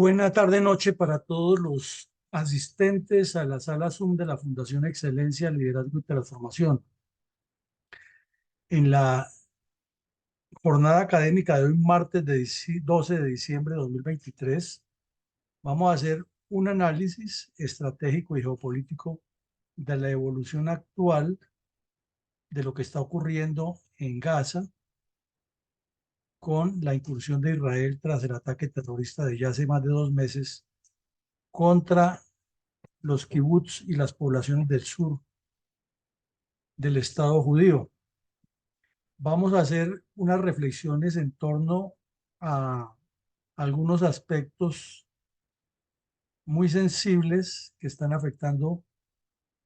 Buena tarde, noche para todos los asistentes a la sala Zoom de la Fundación Excelencia, Liderazgo y Transformación. En la jornada académica de hoy, martes 12 de diciembre de 2023, vamos a hacer un análisis estratégico y geopolítico de la evolución actual de lo que está ocurriendo en Gaza con la incursión de Israel tras el ataque terrorista de ya hace más de 2 meses contra los kibbutz y las poblaciones del sur del Estado judío. Vamos a hacer unas reflexiones en torno a algunos aspectos muy sensibles que están afectando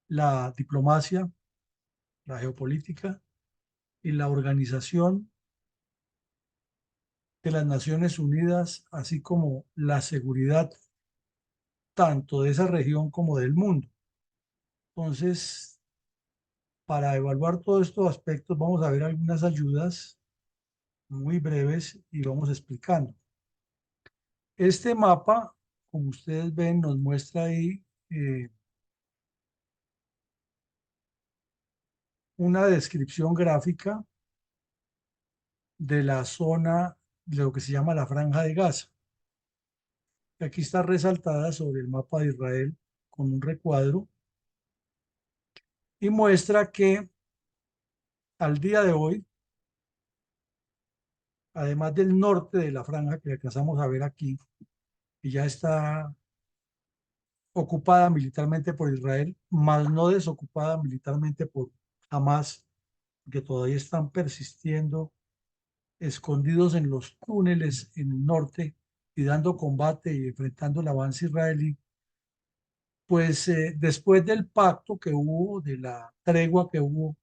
la diplomacia, la geopolítica y la organización de las Naciones Unidas, así como la seguridad tanto de esa región como del mundo. Entonces, para evaluar todos estos aspectos, vamos a ver algunas ayudas muy breves y vamos explicando. Este mapa, como ustedes ven, nos muestra ahí una descripción gráfica de la zona de lo que se llama la Franja de Gaza. Aquí está resaltada sobre el mapa de Israel con un recuadro y muestra que al día de hoy, además del norte de la franja que alcanzamos a ver aquí, y ya está ocupada militarmente por Israel, más no desocupada militarmente por Hamas, que todavía están persistiendo escondidos en los túneles en el norte y dando combate y enfrentando el avance israelí, pues después del pacto que hubo, de la tregua que hubo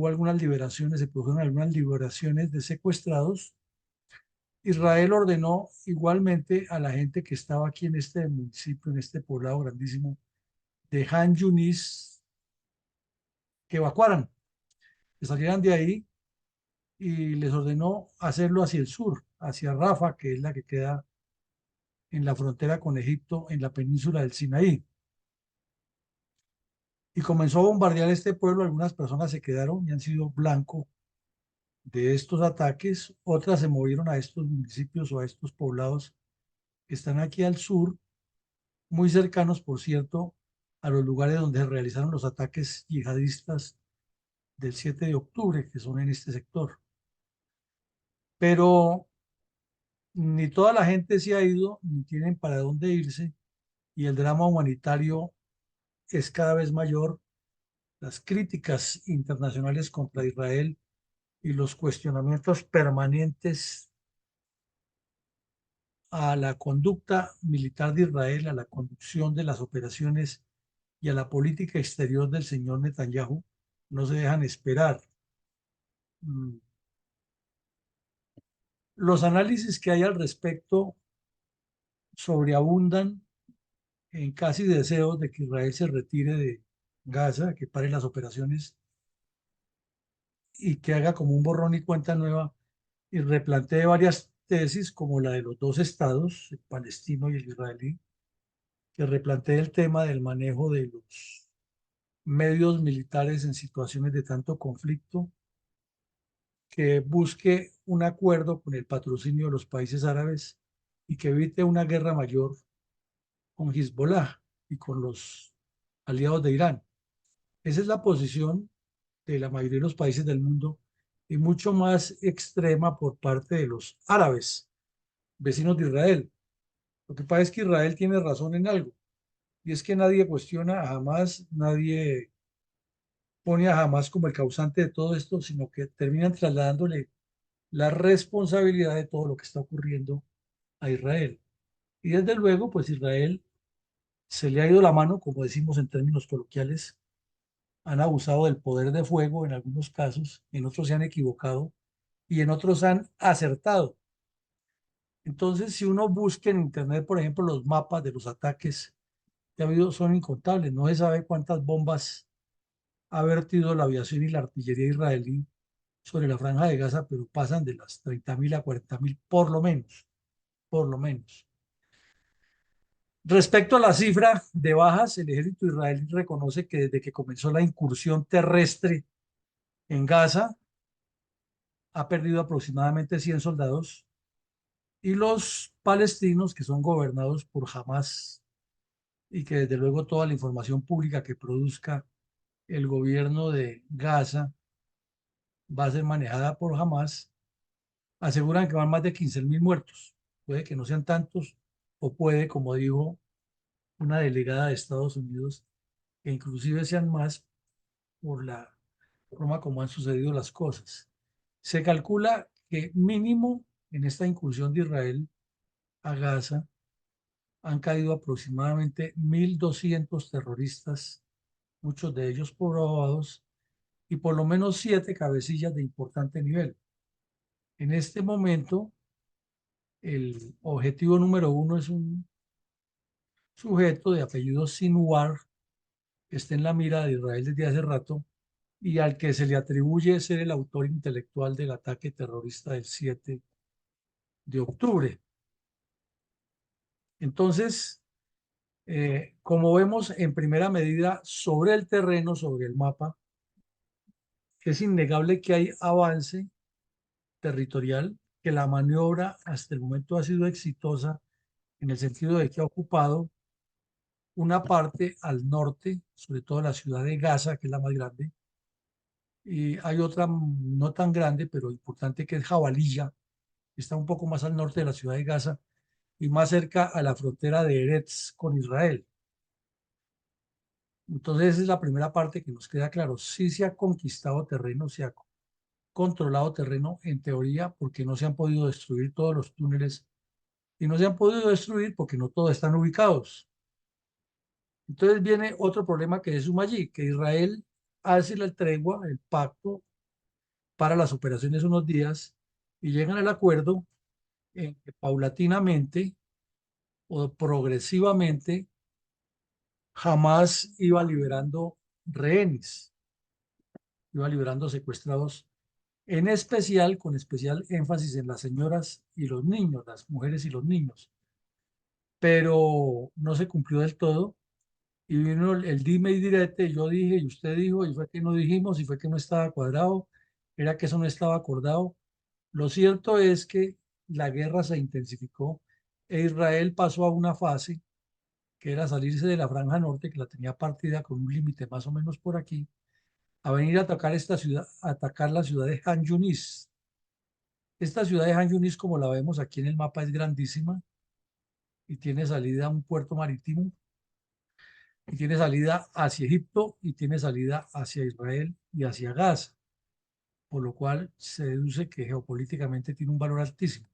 algunas liberaciones, se produjeron algunas liberaciones de secuestrados. Israel ordenó igualmente a la gente que estaba aquí en este municipio, en este poblado grandísimo de Han Yunis, que evacuaran, que salieran de ahí y les ordenó hacerlo hacia el sur, hacia Rafa, que es la que queda en la frontera con Egipto, en la península del Sinaí. Y comenzó a bombardear este pueblo. Algunas personas se quedaron y han sido blanco de estos ataques. Otras se movieron a estos municipios o a estos poblados que están aquí al sur, muy cercanos, por cierto, a los lugares donde se realizaron los ataques yihadistas del 7 de octubre, que son en este sector. Pero ni toda la gente se ha ido, ni tienen para dónde irse, y el drama humanitario es cada vez mayor. Las críticas internacionales contra Israel y los cuestionamientos permanentes a la conducta militar de Israel, a la conducción de las operaciones y a la política exterior del señor Netanyahu no se dejan esperar. Mm, Los análisis que hay al respecto sobreabundan en casi deseos de que Israel se retire de Gaza, que pare las operaciones y que haga como un borrón y cuenta nueva y replantee varias tesis como la de los dos estados, el palestino y el israelí, que replantee el tema del manejo de los medios militares en situaciones de tanto conflicto, que busque un acuerdo con el patrocinio de los países árabes y que evite una guerra mayor con Hezbollah y con los aliados de Irán. Esa es la posición de la mayoría de los países del mundo y mucho más extrema por parte de los árabes, vecinos de Israel. Lo que pasa es que Israel tiene razón en algo, y es que nadie cuestiona a Hamas, nadie pone a Hamas como el causante de todo esto, sino que terminan trasladándole la responsabilidad de todo lo que está ocurriendo a Israel. Y desde luego, pues Israel se le ha ido la mano, como decimos en términos coloquiales, han abusado del poder de fuego en algunos casos, en otros se han equivocado y en otros han acertado. Entonces, si uno busca en Internet, por ejemplo, los mapas de los ataques que ha habido son incontables. No se sabe cuántas bombas ha vertido la aviación y la artillería israelí sobre la franja de Gaza, pero pasan de las 30.000 a 40.000 por lo menos, por lo menos. Respecto a la cifra de bajas, el ejército israelí reconoce que desde que comenzó la incursión terrestre en Gaza, ha perdido aproximadamente 100 soldados y los palestinos, que son gobernados por Hamas y que desde luego toda la información pública que produzca el gobierno de Gaza va a ser manejada por Hamas, aseguran que van más de 15.000 muertos. Puede que no sean tantos o puede, como dijo una delegada de Estados Unidos, que inclusive sean más por la forma como han sucedido las cosas. Se calcula que mínimo en esta incursión de Israel a Gaza han caído aproximadamente 1.200 terroristas, muchos de ellos probados, y por lo menos 7 cabecillas de importante nivel. En este momento, el objetivo número uno es un sujeto de apellido Sinwar, que está en la mira de Israel desde hace rato y al que se le atribuye ser el autor intelectual del ataque terrorista del 7 de octubre. Entonces, como vemos en primera medida sobre el terreno, sobre el mapa, es innegable que hay avance territorial, que la maniobra hasta el momento ha sido exitosa en el sentido de que ha ocupado una parte al norte, sobre todo la ciudad de Gaza, que es la más grande, y hay otra no tan grande, pero importante, que es Jabalilla, que está un poco más al norte de la ciudad de Gaza y más cerca a la frontera de Eretz con Israel. Entonces, esa es la primera parte que nos queda claro. Sí se ha conquistado terreno, se ha controlado terreno en teoría porque no se han podido destruir todos los túneles y no se han podido destruir porque no todos están ubicados. Entonces viene otro problema que se suma allí, que Israel hace la tregua, el pacto para las operaciones unos días y llegan al acuerdo en que paulatinamente o progresivamente jamás iba liberando rehenes, iba liberando secuestrados, en especial, con especial énfasis en las señoras y los niños, las mujeres y los niños. Pero no se cumplió del todo y vino el dime y direte, yo dije y usted dijo, y fue que no dijimos, y fue que no estaba cuadrado, era que eso no estaba acordado. Lo cierto es que la guerra se intensificó e Israel pasó a una fase que era salirse de la franja norte, que la tenía partida con un límite más o menos por aquí, a venir a atacar esta ciudad, a atacar la ciudad de Han Yunis. Esta ciudad de Han Yunis, como la vemos aquí en el mapa, es grandísima y tiene salida a un puerto marítimo y tiene salida hacia Egipto y tiene salida hacia Israel y hacia Gaza, por lo cual se deduce que geopolíticamente tiene un valor altísimo.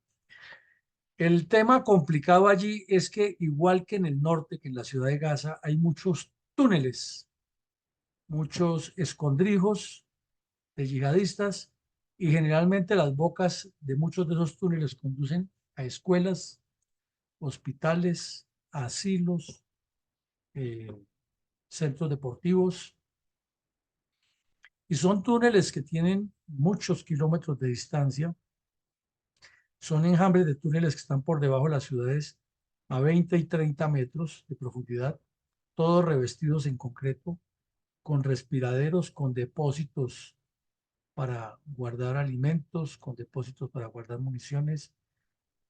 El tema complicado allí es que, igual que en el norte, que en la ciudad de Gaza, hay muchos túneles, muchos escondrijos de yihadistas y generalmente las bocas de muchos de esos túneles conducen a escuelas, hospitales, asilos, eh, centros deportivos y son túneles que tienen muchos kilómetros de distancia. Son enjambres de túneles que están por debajo de las ciudades a 20 y 30 metros de profundidad, todos revestidos en concreto, con respiraderos, con depósitos para guardar alimentos, con depósitos para guardar municiones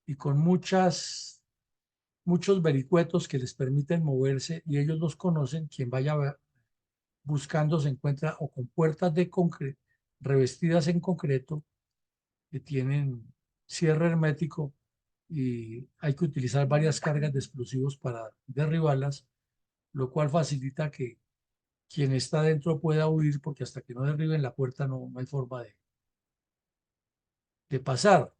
y con muchos vericuetos que les permiten moverse y ellos los conocen. Quien vaya buscando se encuentra o con puertas de concreto, revestidas en concreto, que tienen cierre hermético y hay que utilizar varias cargas de explosivos para derribarlas, lo cual facilita que quien está dentro pueda huir porque hasta que no derriben la puerta no hay forma de pasar.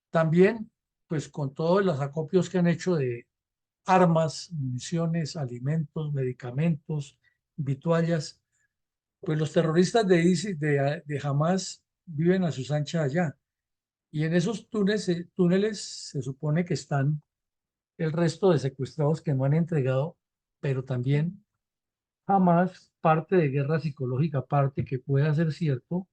También, pues con todos los acopios que han hecho de armas, municiones, alimentos, medicamentos, vituallas, pues los terroristas de ISIS, de Hamas, viven a sus anchas allá. Y en esos túneles se supone que están el resto de secuestrados que no han entregado, pero también Hamas, parte de guerra psicológica, parte que pueda ser cierto,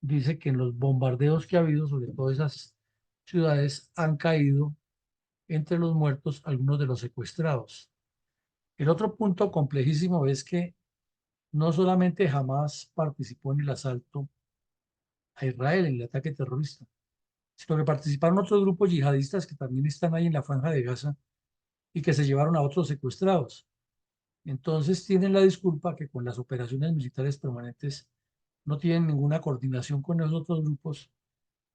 dice que en los bombardeos que ha habido sobre todas esas ciudades han caído entre los muertos algunos de los secuestrados. El otro punto complejísimo es que no solamente Hamas participó en el asalto a Israel, en el ataque terrorista, sino que participaron otros grupos yihadistas que también están ahí en la Franja de Gaza y que se llevaron a otros secuestrados. Entonces tienen la disculpa que con las operaciones militares permanentes no tienen ninguna coordinación con los otros grupos,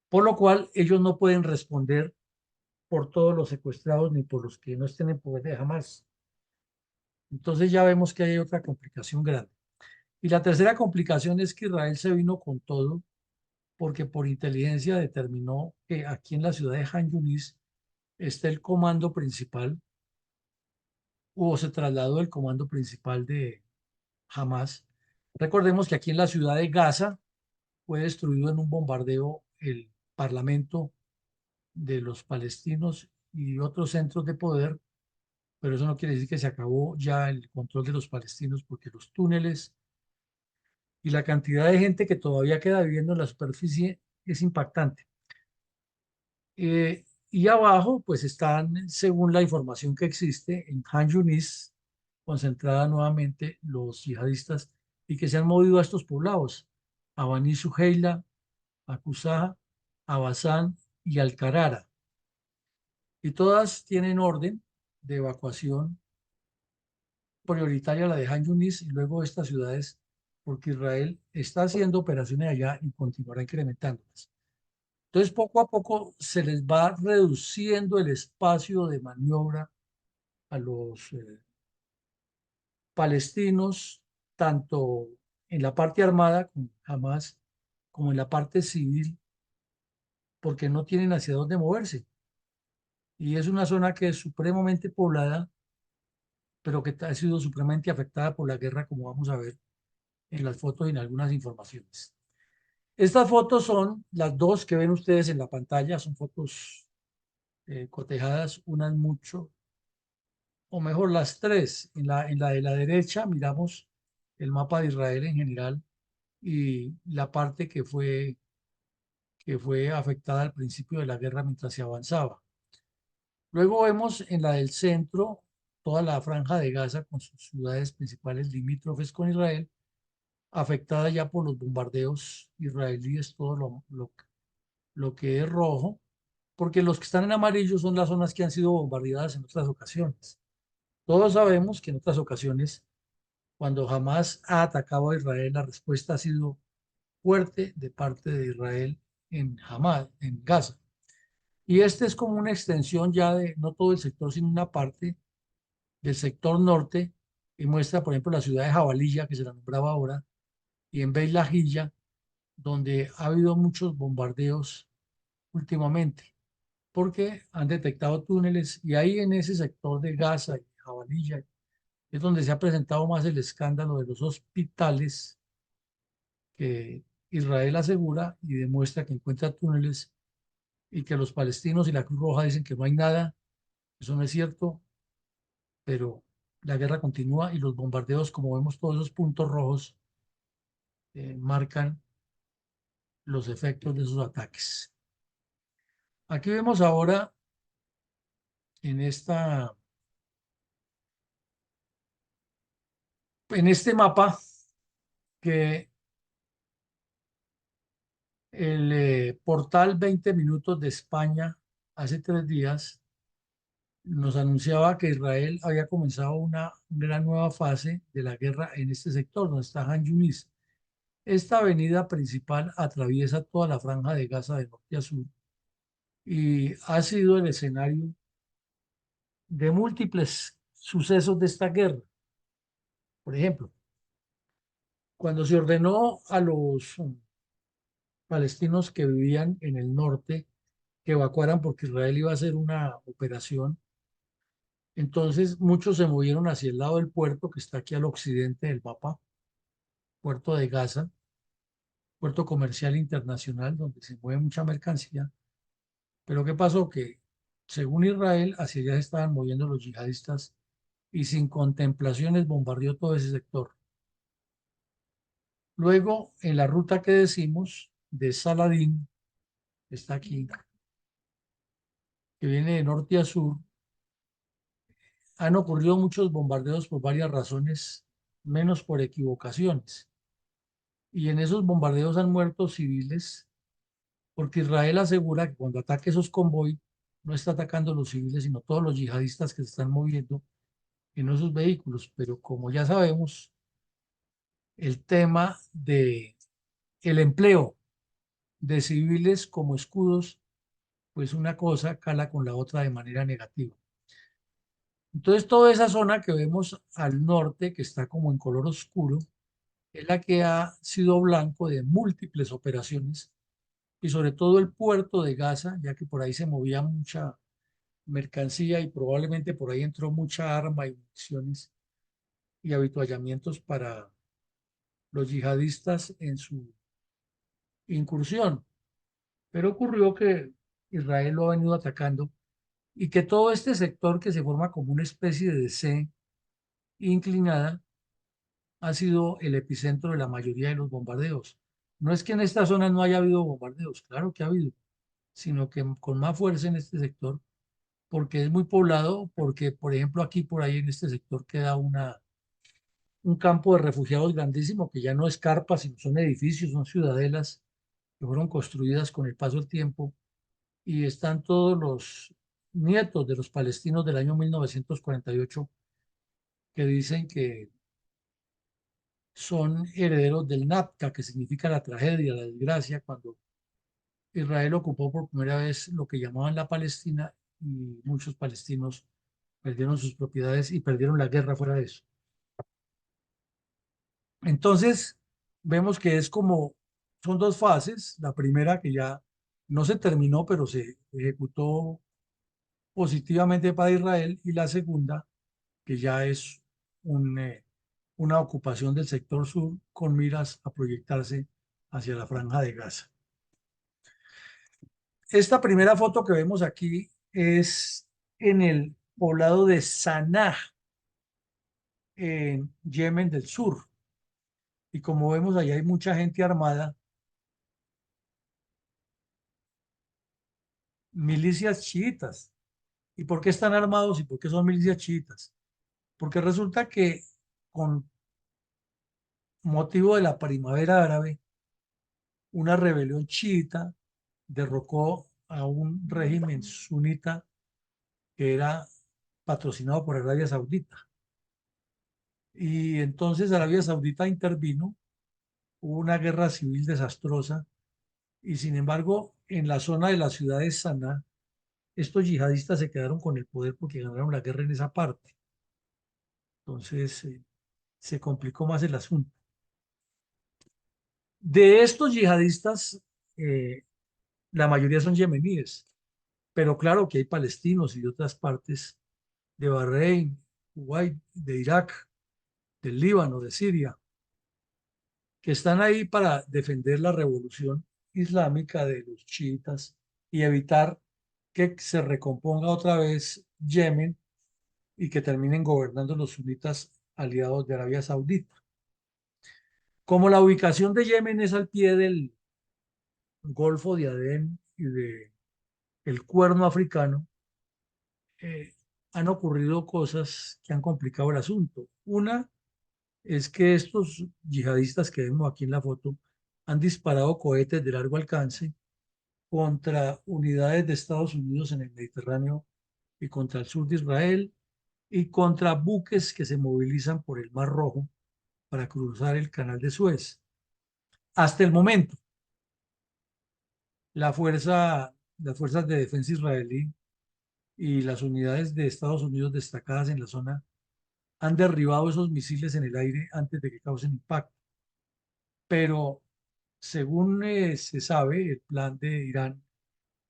por lo cual ellos no pueden responder por todos los secuestrados ni por los que no estén en poder de Hamas. Entonces ya vemos que hay otra complicación grande. Y la tercera complicación es que Israel se vino con todo porque por inteligencia determinó que aquí en la ciudad de Han Yunis está el comando principal, o se trasladó el comando principal de Hamas. Recordemos que aquí en la ciudad de Gaza fue destruido en un bombardeo el parlamento de los palestinos y otros centros de poder, pero eso no quiere decir que se acabó ya el control de los palestinos porque los túneles y la cantidad de gente que todavía queda viviendo en la superficie es impactante. Y abajo, pues están, según la información que existe, en Han Yunis, concentrada nuevamente los yihadistas y que se han movido a estos poblados, a Bani Suheila, a Kusaha, a Bazán y al Carara. Y todas tienen orden de evacuación prioritaria, la de Han Yunis y luego estas ciudades, porque Israel está haciendo operaciones allá y continuará incrementándolas. Entonces, poco a poco se les va reduciendo el espacio de maniobra a los palestinos, tanto en la parte armada con Hamas como en la parte civil, porque no tienen hacia dónde moverse. Y es una zona que es supremamente poblada, pero que ha sido supremamente afectada por la guerra, como vamos a ver en las fotos y en algunas informaciones. Estas fotos son las dos que ven ustedes en la pantalla, son fotos cotejadas, unas mucho, o mejor las tres. En la de la derecha miramos el mapa de Israel en general y la parte que fue afectada al principio de la guerra mientras se avanzaba. Luego vemos en la del centro toda la franja de Gaza con sus ciudades principales limítrofes con Israel, afectada ya por los bombardeos israelíes, todo lo que es rojo, porque los que están en amarillo son las zonas que han sido bombardeadas en otras ocasiones. Todos sabemos que en otras ocasiones, cuando Hamas ha atacado a Israel, la respuesta ha sido fuerte de parte de Israel en Hamas, en Gaza. Y este es como una extensión ya de no todo el sector, sino una parte del sector norte, y muestra, por ejemplo, la ciudad de Jabalilla, que se la nombraba ahora, y en Beit Lahilla, donde ha habido muchos bombardeos últimamente, porque han detectado túneles, y ahí en ese sector de Gaza y Jabalilla es donde se ha presentado más el escándalo de los hospitales que Israel asegura y demuestra que encuentra túneles y que los palestinos y la Cruz Roja dicen que no hay nada. Eso no es cierto, pero la guerra continúa y los bombardeos, como vemos todos esos puntos rojos, marcan los efectos de esos ataques. Aquí vemos ahora en en este mapa que el portal 20 Minutos de España hace 3 días nos anunciaba que Israel había comenzado una gran nueva fase de la guerra en este sector, donde está Han Yunis. Esta avenida principal atraviesa toda la franja de Gaza de norte a sur y ha sido el escenario de múltiples sucesos de esta guerra. Por ejemplo, cuando se ordenó a los palestinos que vivían en el norte que evacuaran porque Israel iba a hacer una operación, entonces muchos se movieron hacia el lado del puerto que está aquí al occidente del mapa, puerto de Gaza, puerto comercial internacional donde se mueve mucha mercancía. Pero ¿qué pasó? Que según Israel, hacia allá se estaban moviendo los yihadistas y sin contemplaciones bombardeó todo ese sector. Luego, en la ruta que decimos de Saladín, que está aquí, que viene de norte a sur, han ocurrido muchos bombardeos por varias razones, menos por equivocaciones. Y en esos bombardeos han muerto civiles, porque Israel asegura que cuando ataque esos convoy, no está atacando a los civiles, sino todos los yihadistas que se están moviendo en esos vehículos. Pero como ya sabemos, el tema de el empleo de civiles como escudos, pues una cosa cala con la otra de manera negativa. Entonces, toda esa zona que vemos al norte, que está como en color oscuro, es la que ha sido blanco de múltiples operaciones y sobre todo el puerto de Gaza, ya que por ahí se movía mucha mercancía y probablemente por ahí entró mucha arma y municiones y avituallamientos para los yihadistas en su incursión. Pero ocurrió que Israel lo ha venido atacando y que todo este sector que se forma como una especie de C inclinada ha sido el epicentro de la mayoría de los bombardeos. No es que en esta zona no haya habido bombardeos, claro que ha habido, sino que con más fuerza en este sector, porque es muy poblado, porque por ejemplo aquí por ahí en este sector queda un campo de refugiados grandísimo que ya no es carpa, sino son edificios, son ciudadelas que fueron construidas con el paso del tiempo y están todos los nietos de los palestinos del año 1948 que dicen que son herederos del NAPCA, que significa la tragedia, la desgracia, cuando Israel ocupó por primera vez lo que llamaban la Palestina y muchos palestinos perdieron sus propiedades y perdieron la guerra fuera de eso. Entonces, vemos que es como, son dos fases. La primera que ya no se terminó, pero se ejecutó positivamente para Israel, y la segunda que ya es un, una ocupación del sector sur con miras a proyectarse hacia la franja de Gaza. Esta primera foto que vemos aquí es en el poblado de Sanaa, en Yemen del Sur. Y como vemos, allá hay mucha gente armada, milicias chiitas. ¿Y por qué están armados y por qué son milicias chiitas? Porque resulta que con motivo de la primavera árabe, una rebelión chiita derrocó a un régimen sunita que era patrocinado por Arabia Saudita. Y entonces Arabia Saudita intervino, hubo una guerra civil desastrosa y sin embargo en la zona de la ciudad de Sanaa, estos yihadistas se quedaron con el poder porque ganaron la guerra en esa parte. Entonces se complicó más el asunto. De estos yihadistas, eh, la mayoría son yemeníes, pero claro que hay palestinos y de otras partes de Bahrein, Kuwait, de Irak, del Líbano, de Siria, que están ahí para defender la revolución islámica de los chiitas y evitar que se recomponga otra vez Yemen y que terminen gobernando los sunitas aliados de Arabia Saudita. Como la ubicación de Yemen es al pie del Golfo de Adén y de el Cuerno africano, eh, han ocurrido cosas que han complicado el asunto. Una es que estos yihadistas que vemos aquí en la foto han disparado cohetes de largo alcance contra unidades de Estados Unidos en el Mediterráneo y contra el sur de Israel y contra buques que se movilizan por el Mar Rojo para cruzar el Canal de Suez. Hasta el momento, las fuerzas de defensa israelí y las unidades de Estados Unidos destacadas en la zona han derribado esos misiles en el aire antes de que causen impacto. Pero según se sabe, el plan de Irán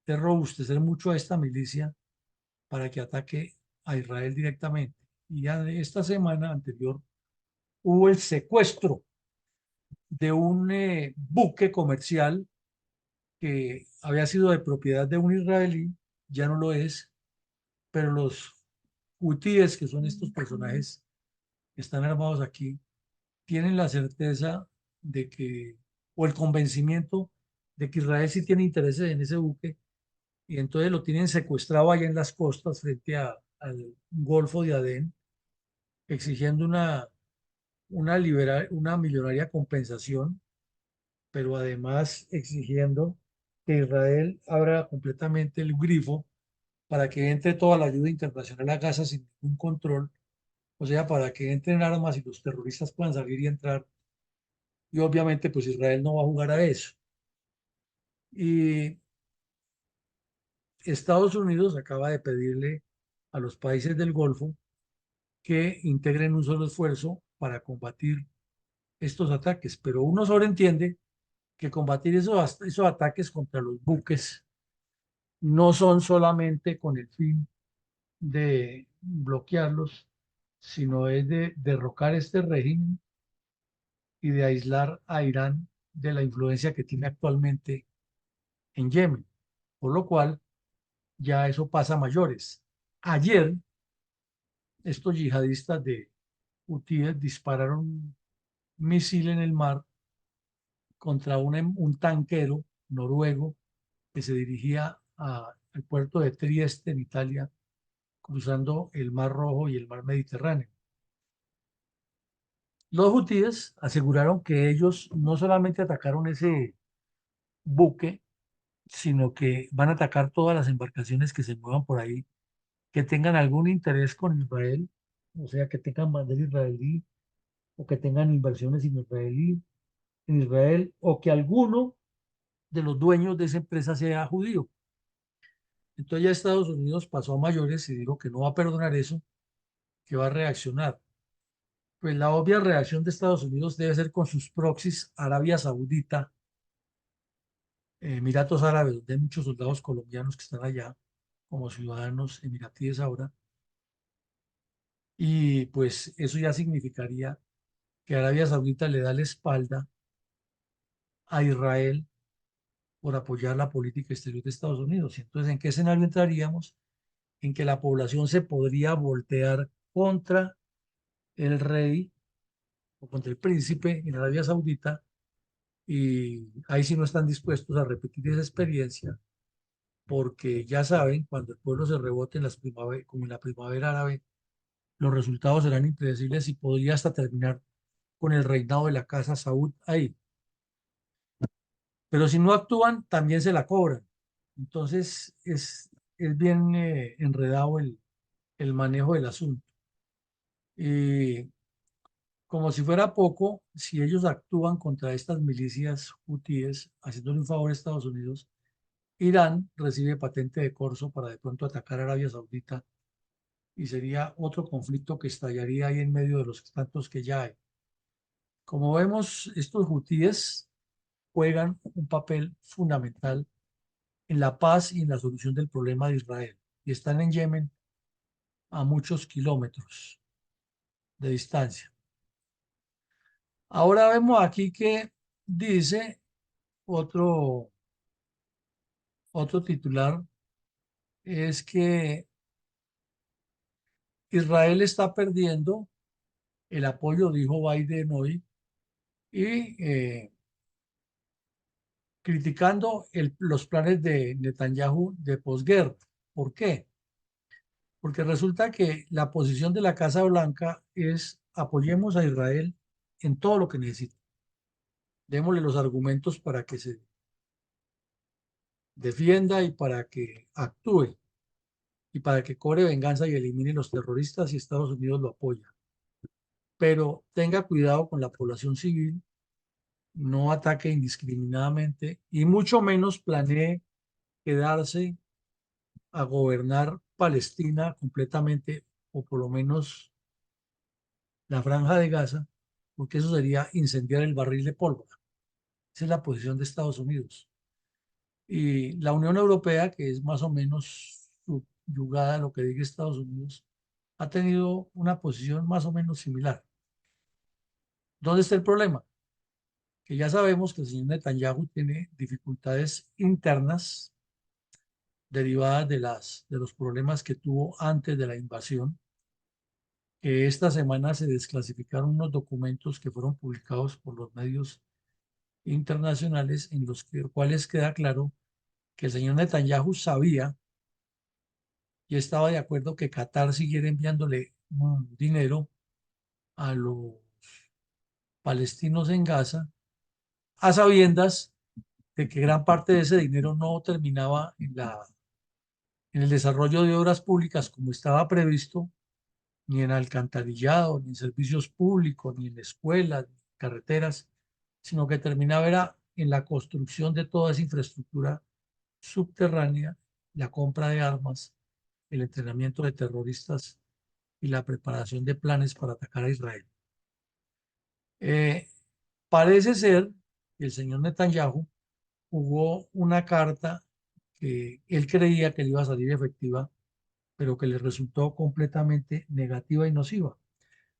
es robustecer mucho a esta milicia para que ataque a Israel directamente. Y ya de esta semana anterior hubo el secuestro de un buque comercial que había sido de propiedad de un israelí, ya no lo es, pero los hutíes, que son estos personajes que están armados aquí, tienen la certeza de que, o el convencimiento de que Israel sí tiene intereses en ese buque y entonces lo tienen secuestrado allá en las costas frente a al Golfo de Adén, exigiendo una millonaria compensación, pero además exigiendo que Israel abra completamente el grifo para que entre toda la ayuda internacional a Gaza sin ningún control, o sea, para que entren armas y los terroristas puedan salir y entrar. Y obviamente, pues Israel no va a jugar a eso. Y Estados Unidos acaba de pedirle a los países del Golfo que integren un solo esfuerzo para combatir estos ataques, pero uno sobreentiende que combatir esos ataques contra los buques no son solamente con el fin de bloquearlos, sino es de derrocar este régimen y de aislar a Irán de la influencia que tiene actualmente en Yemen, por lo cual ya eso pasa a mayores. Ayer, estos yihadistas de Houthíes dispararon un misil en el mar contra un tanquero noruego que se dirigía al puerto de Trieste, en Italia, cruzando el Mar Rojo y el Mar Mediterráneo. Los hutíes aseguraron que ellos no solamente atacaron ese buque, sino que van a atacar todas las embarcaciones que se muevan por ahí, que tengan algún interés con Israel, o sea, que tengan bandera israelí o que tengan inversiones en Israel, o que alguno de los dueños de esa empresa sea judío. Entonces ya Estados Unidos pasó a mayores y dijo que no va a perdonar eso, que va a reaccionar. Pues la obvia reacción de Estados Unidos debe ser con sus proxies, Arabia Saudita, Emiratos Árabes, donde hay muchos soldados colombianos que están allá como ciudadanos emiratíes ahora. Y pues eso ya significaría que Arabia Saudita le da la espalda a Israel por apoyar la política exterior de Estados Unidos. Entonces, ¿en qué escenario entraríamos? En que la población se podría voltear contra el rey o contra el príncipe en Arabia Saudita, y ahí sí no están dispuestos a repetir esa experiencia, porque ya saben, cuando el pueblo se rebote en como en la primavera árabe, los resultados serán impredecibles y podría hasta terminar con el reinado de la casa Saud ahí. Pero si no actúan, también se la cobran. Entonces es bien enredado el manejo del asunto. Y como si fuera poco, si ellos actúan contra estas milicias hutíes, haciéndole un favor a Estados Unidos, Irán recibe patente de corso para de pronto atacar a Arabia Saudita, y sería otro conflicto que estallaría ahí en medio de los tantos que ya hay. Como vemos, estos hutíes juegan un papel fundamental en la paz y en la solución del problema de Israel, y están en Yemen a muchos kilómetros de distancia. Ahora vemos aquí que dice otro, otro titular, es que Israel está perdiendo el apoyo, dijo Biden hoy, y criticando los planes de Netanyahu de posguerra. ¿Por qué? Porque resulta que la posición de la Casa Blanca es: apoyemos a Israel en todo lo que necesite. Démosle los argumentos para que se defienda y para que actúe y para que cobre venganza y elimine los terroristas, y Estados Unidos lo apoya. Pero tenga cuidado con la población civil, no ataque indiscriminadamente y mucho menos planee quedarse a gobernar Palestina completamente, o por lo menos la franja de Gaza, porque eso sería incendiar el barril de pólvora. Esa es la posición de Estados Unidos. Y la Unión Europea, que es más o menos subyugada a lo que diga Estados Unidos, ha tenido una posición más o menos similar. ¿Dónde está el problema? Que ya sabemos que el señor Netanyahu tiene dificultades internas derivadas de los problemas que tuvo antes de la invasión, que esta semana se desclasificaron unos documentos que fueron publicados por los medios internacionales, en los cuales queda claro que el señor Netanyahu sabía y estaba de acuerdo que Qatar siguiera enviándole dinero a los palestinos en Gaza, a sabiendas de que gran parte de ese dinero no terminaba en el desarrollo de obras públicas como estaba previsto, ni en alcantarillado, ni en servicios públicos, ni en escuelas, ni en carreteras, sino que terminaba era en la construcción de toda esa infraestructura subterránea, la compra de armas, el entrenamiento de terroristas y la preparación de planes para atacar a Israel. Eh, Parece ser que el señor Netanyahu jugó una carta que él creía que le iba a salir efectiva, pero que le resultó completamente negativa y nociva.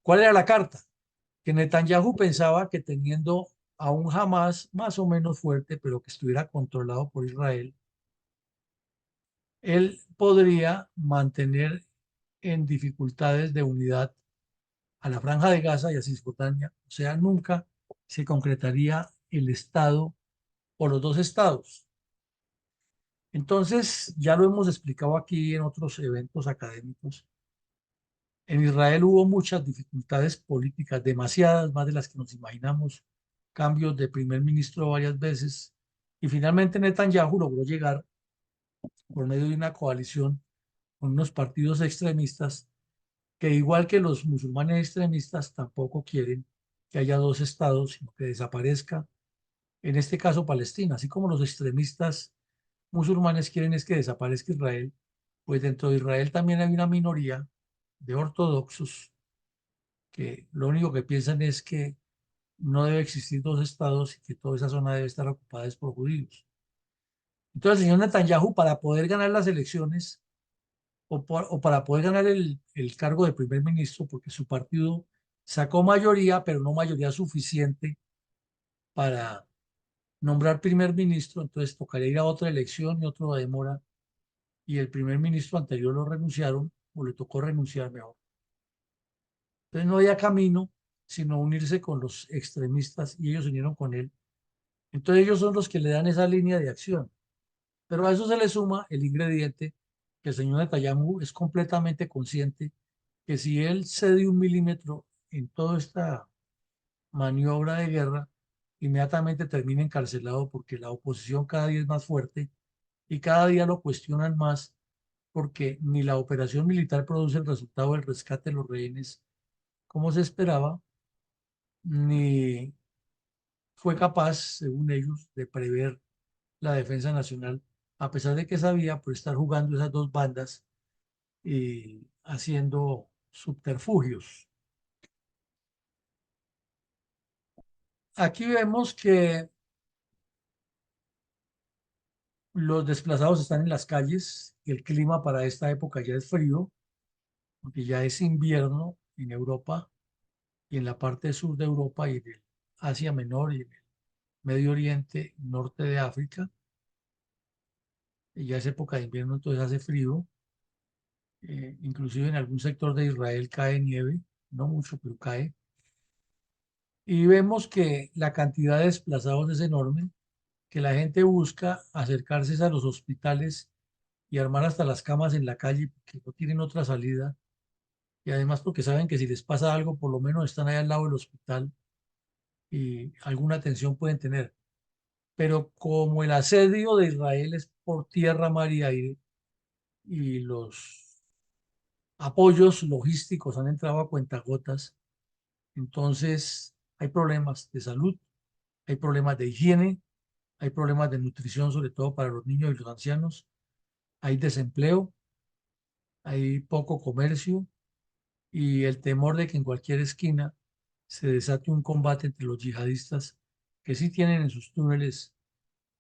¿Cuál era la carta? Que Netanyahu pensaba que teniendo a un Hamas más o menos fuerte, pero que estuviera controlado por Israel, él podría mantener en dificultades de unidad a la Franja de Gaza y a Cisjordania. O sea, nunca se concretaría el Estado o los dos estados. Entonces, ya lo hemos explicado aquí en otros eventos académicos. En Israel hubo muchas dificultades políticas, demasiadas, más de las que nos imaginamos, cambios de primer ministro varias veces, y finalmente Netanyahu logró llegar por medio de una coalición con unos partidos extremistas que, igual que los musulmanes extremistas, tampoco quieren que haya dos estados, sino que desaparezca, en este caso Palestina, así como los extremistas musulmanes quieren es que desaparezca Israel, pues dentro de Israel también hay una minoría de ortodoxos que lo único que piensan es que no debe existir dos estados y que toda esa zona debe estar ocupada por judíos. Entonces el señor Netanyahu, para poder ganar las elecciones o para poder ganar el cargo de primer ministro, porque su partido sacó mayoría, pero no mayoría suficiente para nombrar primer ministro, entonces tocaría ir a otra elección y otra demora, y el primer ministro anterior lo renunciaron, o le tocó renunciar mejor. Entonces no había camino sino unirse con los extremistas y ellos se unieron con él. Entonces ellos son los que le dan esa línea de acción. Pero a eso se le suma el ingrediente que el señor Netanyahu es completamente consciente que si él cede un milímetro en toda esta maniobra de guerra, inmediatamente termina encarcelado porque la oposición cada día es más fuerte y cada día lo cuestionan más porque ni la operación militar produce el resultado del rescate de los rehenes como se esperaba, ni fue capaz, según ellos, de prever la defensa nacional, a pesar de que sabía por estar jugando esas dos bandas y haciendo subterfugios. Aquí vemos que los desplazados están en las calles, el clima para esta época ya es frío, porque ya es invierno en Europa y en la parte sur de Europa y en el Asia Menor y en el Medio Oriente, norte de África. Y ya es época de invierno, entonces hace frío. Inclusive en algún sector de Israel cae nieve, no mucho, pero cae. Y vemos que la cantidad de desplazados es enorme, que la gente busca acercarse a los hospitales y armar hasta las camas en la calle porque no tienen otra salida. Y además porque saben que si les pasa algo, por lo menos están ahí al lado del hospital y alguna atención pueden tener. Pero como el asedio de Israel es por tierra, mar y aire, y los apoyos logísticos han entrado a cuentagotas, entonces hay problemas de salud, hay problemas de higiene, hay problemas de nutrición, sobre todo para los niños y los ancianos, hay desempleo, hay poco comercio y el temor de que en cualquier esquina se desate un combate entre los yihadistas que sí tienen en sus túneles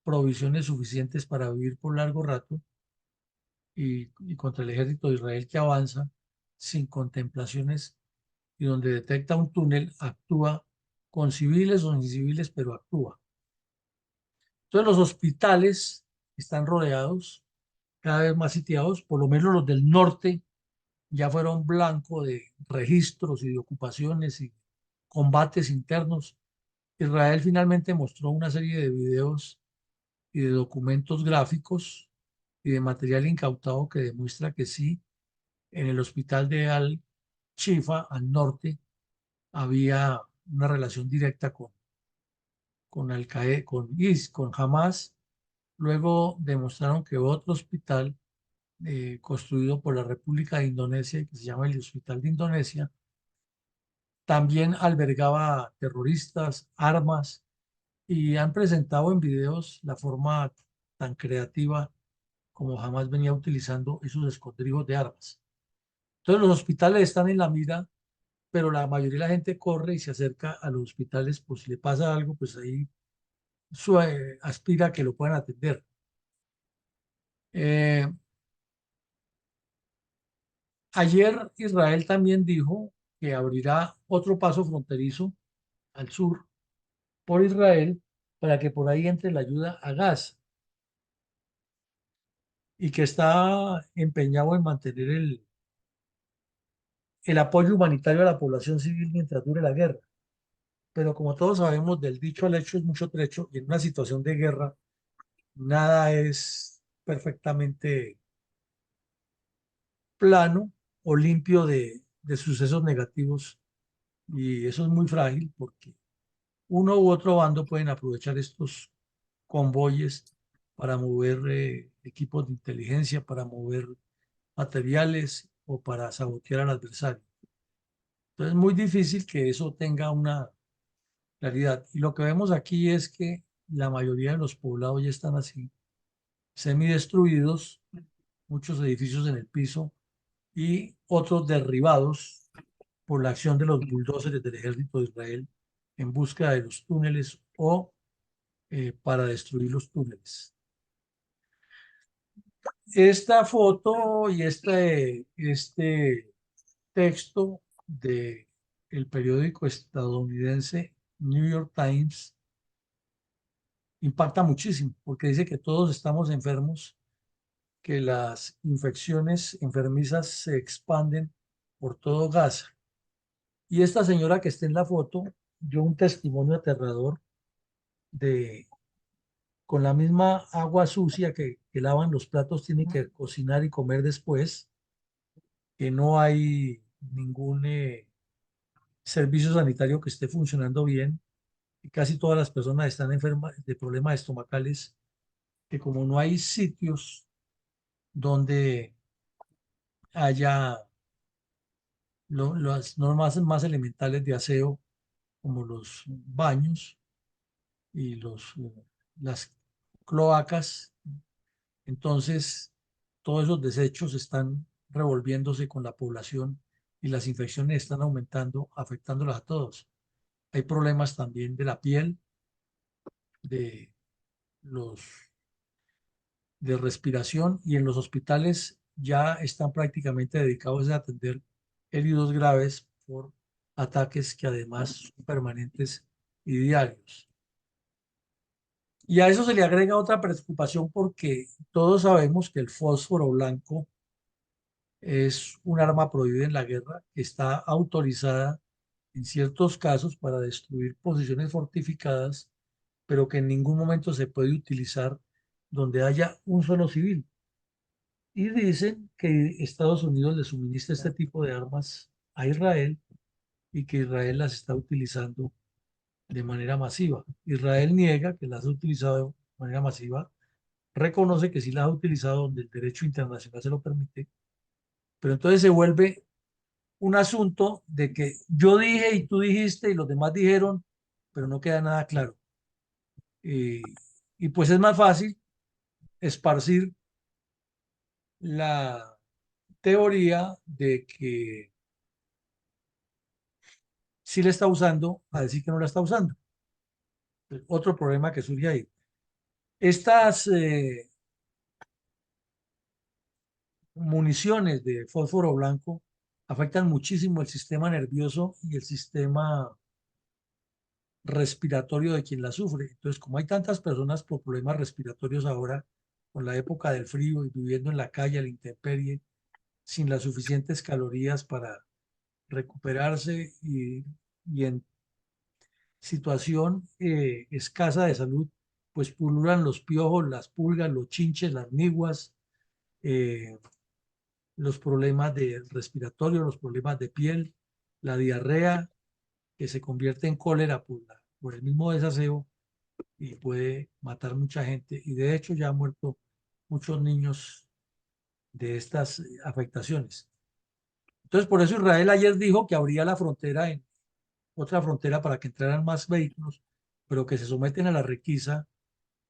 provisiones suficientes para vivir por largo rato y contra el ejército de Israel que avanza sin contemplaciones y donde detecta un túnel actúa con civiles o sin civiles, pero actúa. Entonces los hospitales están rodeados, cada vez más sitiados, por lo menos los del norte ya fueron blanco de registros y de ocupaciones y combates internos. Israel finalmente mostró una serie de videos y de documentos gráficos y de material incautado que demuestra que sí, en el hospital de Al-Shifa, al norte, había una relación directa con Al-Qaeda, con Hamas. Luego demostraron que otro hospital construido por la República de Indonesia, que se llama el Hospital de Indonesia, también albergaba terroristas, armas, y han presentado en videos la forma tan creativa como jamás venía utilizando esos escondrijos de armas. Entonces los hospitales están en la mira, pero la mayoría de la gente corre y se acerca a los hospitales, pues si le pasa algo, pues ahí aspira a que lo puedan atender. Eh, Ayer Israel también dijo que abrirá otro paso fronterizo al sur por Israel para que por ahí entre la ayuda a Gaza y que está empeñado en mantener el apoyo humanitario a la población civil mientras dure la guerra. Pero como todos sabemos, del dicho al hecho es mucho trecho y en una situación de guerra nada es perfectamente plano o limpio de sucesos negativos y eso es muy frágil porque uno u otro bando pueden aprovechar estos convoyes para mover equipos de inteligencia, para mover materiales o para sabotear al adversario. Entonces es muy difícil que eso tenga una claridad. Y lo que vemos aquí es que la mayoría de los poblados ya están así, semidestruidos, muchos edificios en el piso y otros derribados por la acción de los bulldozers del ejército de Israel en busca de los túneles o para destruir los túneles. Esta foto y este texto de el periódico estadounidense New York Times impacta muchísimo porque dice que todos estamos enfermos, que las infecciones enfermizas se expanden por todo Gaza. Y esta señora que está en la foto dio un testimonio aterrador de con la misma agua sucia que lavan los platos, tienen que cocinar y comer después, que no hay ningún servicio sanitario que esté funcionando bien, y casi todas las personas están enfermas de problemas estomacales, que como no hay sitios donde haya las normas más elementales de aseo, como los baños y las cloacas, entonces todos esos desechos están revolviéndose con la población y las infecciones están aumentando, afectándolas a todos. Hay problemas también de la piel, de los de respiración y en los hospitales ya están prácticamente dedicados a atender heridos graves por ataques que además son permanentes y diarios. Y a eso se le agrega otra preocupación porque todos sabemos que el fósforo blanco es un arma prohibida en la guerra, que está autorizada en ciertos casos para destruir posiciones fortificadas, pero que en ningún momento se puede utilizar donde haya un solo civil. Y dicen que Estados Unidos le suministra este tipo de armas a Israel y que Israel las está utilizando de manera masiva. Israel niega que las ha utilizado de manera masiva, reconoce que sí las ha utilizado donde el derecho internacional se lo permite, pero entonces se vuelve un asunto de que yo dije y tú dijiste y los demás dijeron, pero no queda nada claro. Eh, y pues es más fácil esparcir la teoría de que sí la está usando a decir que no la está usando. Otro problema que surge ahí. Estas municiones de fósforo blanco afectan muchísimo el sistema nervioso y el sistema respiratorio de quien la sufre. Entonces, como hay tantas personas con problemas respiratorios ahora, con la época del frío y viviendo en la calle a la intemperie, sin las suficientes calorías para recuperarse y en situación escasa de salud, pues pululan los piojos, las pulgas, los chinches, las niguas, los problemas de respiratorio, los problemas de piel, la diarrea, que se convierte en cólera por el mismo desaseo y puede matar mucha gente. Y de hecho ya han muerto muchos niños de estas afectaciones. Entonces, por eso Israel ayer dijo que abría la frontera en otra frontera para que entraran más vehículos, pero que se someten a la requisa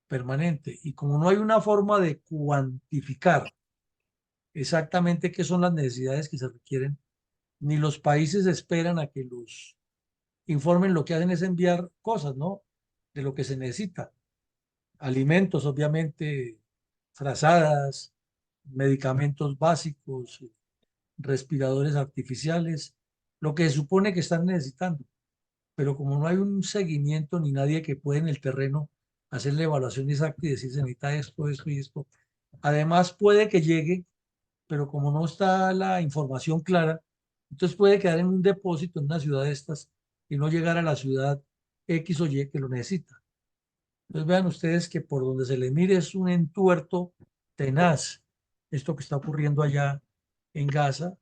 permanente. Y como no hay una forma de cuantificar exactamente qué son las necesidades que se requieren, ni los países esperan a que los informen, lo que hacen es enviar cosas, ¿no? De lo que se necesita. Alimentos, obviamente, frazadas, medicamentos básicos, respiradores artificiales, lo que se supone que están necesitando. Pero como no hay un seguimiento ni nadie que pueda en el terreno hacer la evaluación exacta y decir se necesita esto, esto y esto, además puede que llegue, pero como no está la información clara, entonces puede quedar en un depósito en una ciudad de estas y no llegar a la ciudad X o Y que lo necesita. Entonces vean ustedes que por donde se le mire es un entuerto tenaz esto que está ocurriendo allá en Gaza,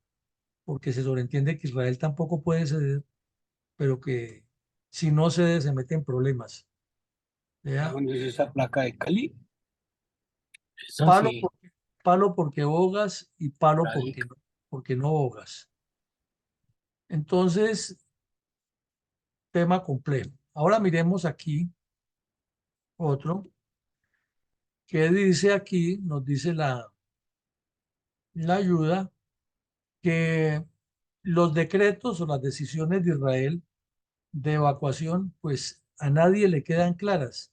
porque se sobreentiende que Israel tampoco puede ceder, pero que si no cede se mete en problemas. ¿Ya? ¿Dónde es esa placa de Cali? Esa Palo, sí, palo porque bogas y palo radica. porque no bogas. Entonces, tema complejo. Ahora miremos aquí otro que dice aquí, nos dice la ayuda, que los decretos o las decisiones de Israel de evacuación, pues a nadie le quedan claras,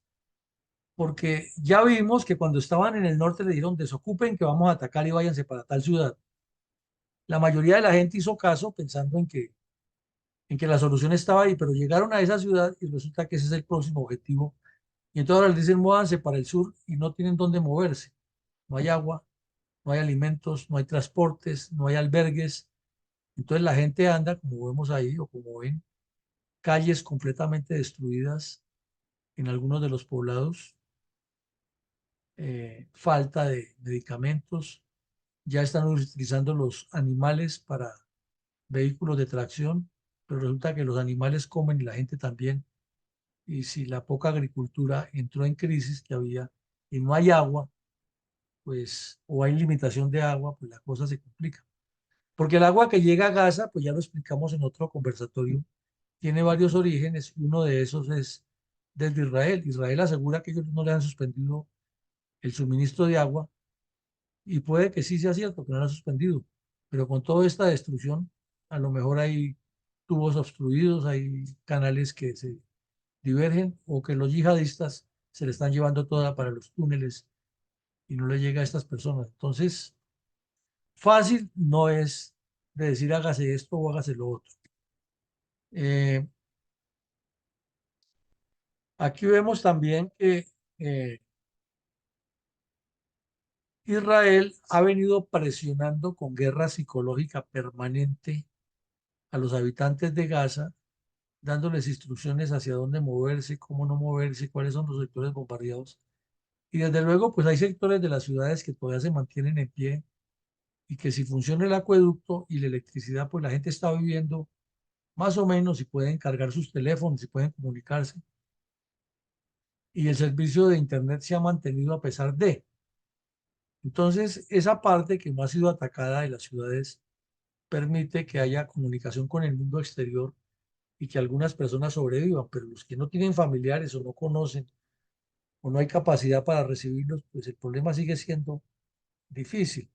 porque ya vimos que cuando estaban en el norte le dijeron desocupen que vamos a atacar y váyanse para tal ciudad. La mayoría de la gente hizo caso pensando en que la solución estaba ahí, pero llegaron a esa ciudad y resulta que ese es el próximo objetivo. Y entonces ahora les dicen muévanse para el sur y no tienen dónde moverse. No hay agua, no hay alimentos, no hay transportes, no hay albergues. Entonces la gente anda, como vemos ahí o como ven, calles completamente destruidas en algunos de los poblados, falta de medicamentos, ya están utilizando los animales para vehículos de tracción, pero resulta que los animales comen y la gente también. Y si la poca agricultura entró en crisis que había y no hay agua, pues, o hay limitación de agua, pues la cosa se complica. Porque el agua que llega a Gaza, pues ya lo explicamos en otro conversatorio, tiene varios orígenes y uno de esos es desde Israel. Israel asegura que ellos no le han suspendido el suministro de agua y puede que sí sea cierto que no lo han suspendido, pero con toda esta destrucción, a lo mejor hay tubos obstruidos, hay canales que se divergen o que los yihadistas se le están llevando toda para los túneles y no le llega a estas personas. Entonces, fácil no es de decir hágase esto o hágase lo otro. Eh, Aquí vemos también que eh, Israel ha venido presionando con guerra psicológica permanente a los habitantes de Gaza, dándoles instrucciones hacia dónde moverse, cómo no moverse, cuáles son los sectores bombardeados. Y desde luego, pues hay sectores de las ciudades que todavía se mantienen en pie y que si funciona el acueducto y la electricidad, pues la gente está viviendo más o menos y pueden cargar sus teléfonos y pueden comunicarse. Y el servicio de Internet se ha mantenido a pesar de. Entonces, esa parte que no ha sido atacada de las ciudades permite que haya comunicación con el mundo exterior y que algunas personas sobrevivan, pero los que no tienen familiares o no conocen o no hay capacidad para recibirlos, pues el problema sigue siendo difícil.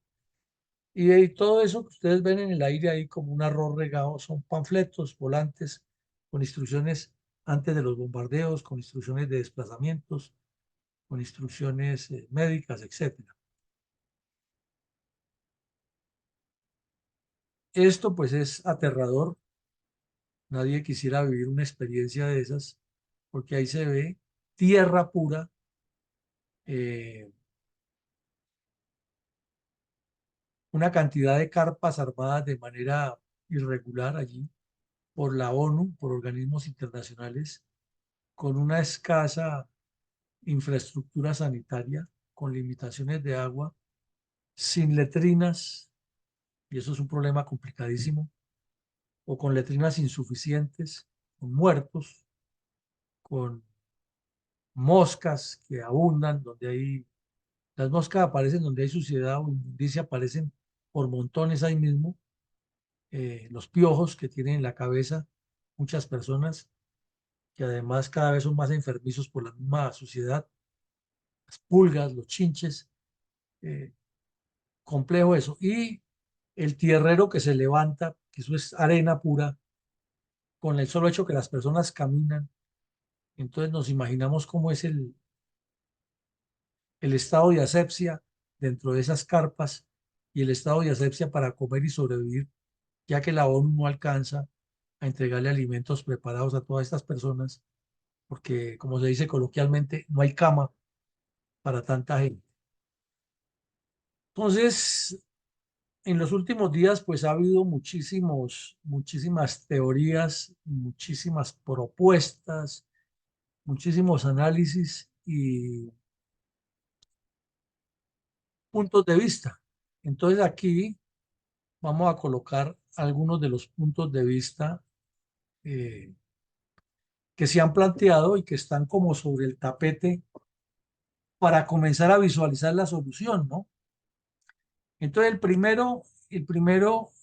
Y todo eso que ustedes ven en el aire ahí como un arroz regado son panfletos, volantes con instrucciones antes de los bombardeos, con instrucciones de desplazamientos, con instrucciones médicas, etcétera. Esto pues es aterrador. Nadie quisiera vivir una experiencia de esas porque ahí se ve tierra pura, eh, una cantidad de carpas armadas de manera irregular allí por la ONU, por organismos internacionales, con una escasa infraestructura sanitaria, con limitaciones de agua sin letrinas, y eso es un problema complicadísimo, o con letrinas insuficientes, con muertos, con moscas que abundan, donde hay, las moscas aparecen donde hay suciedad o inmundicia, aparecen por montones ahí mismo, los piojos que tienen en la cabeza muchas personas, que además cada vez son más enfermizos por la misma suciedad, las pulgas, los chinches, eh, complejo eso. Y el tierrero que se levanta, que eso es arena pura, con el solo hecho que las personas caminan. Entonces nos imaginamos cómo es el estado de asepsia dentro de esas carpas y el estado de asepsia para comer y sobrevivir, ya que la ONU no alcanza a entregarle alimentos preparados a todas estas personas, porque como se dice coloquialmente, no hay cama para tanta gente. Entonces, en los últimos días, pues ha habido muchísimas teorías, muchísimas propuestas, muchísimos análisis y puntos de vista. Entonces aquí vamos a colocar algunos de los puntos de vista eh, que se han planteado y que están como sobre el tapete para comenzar a visualizar la solución, ¿no? Entonces el primero,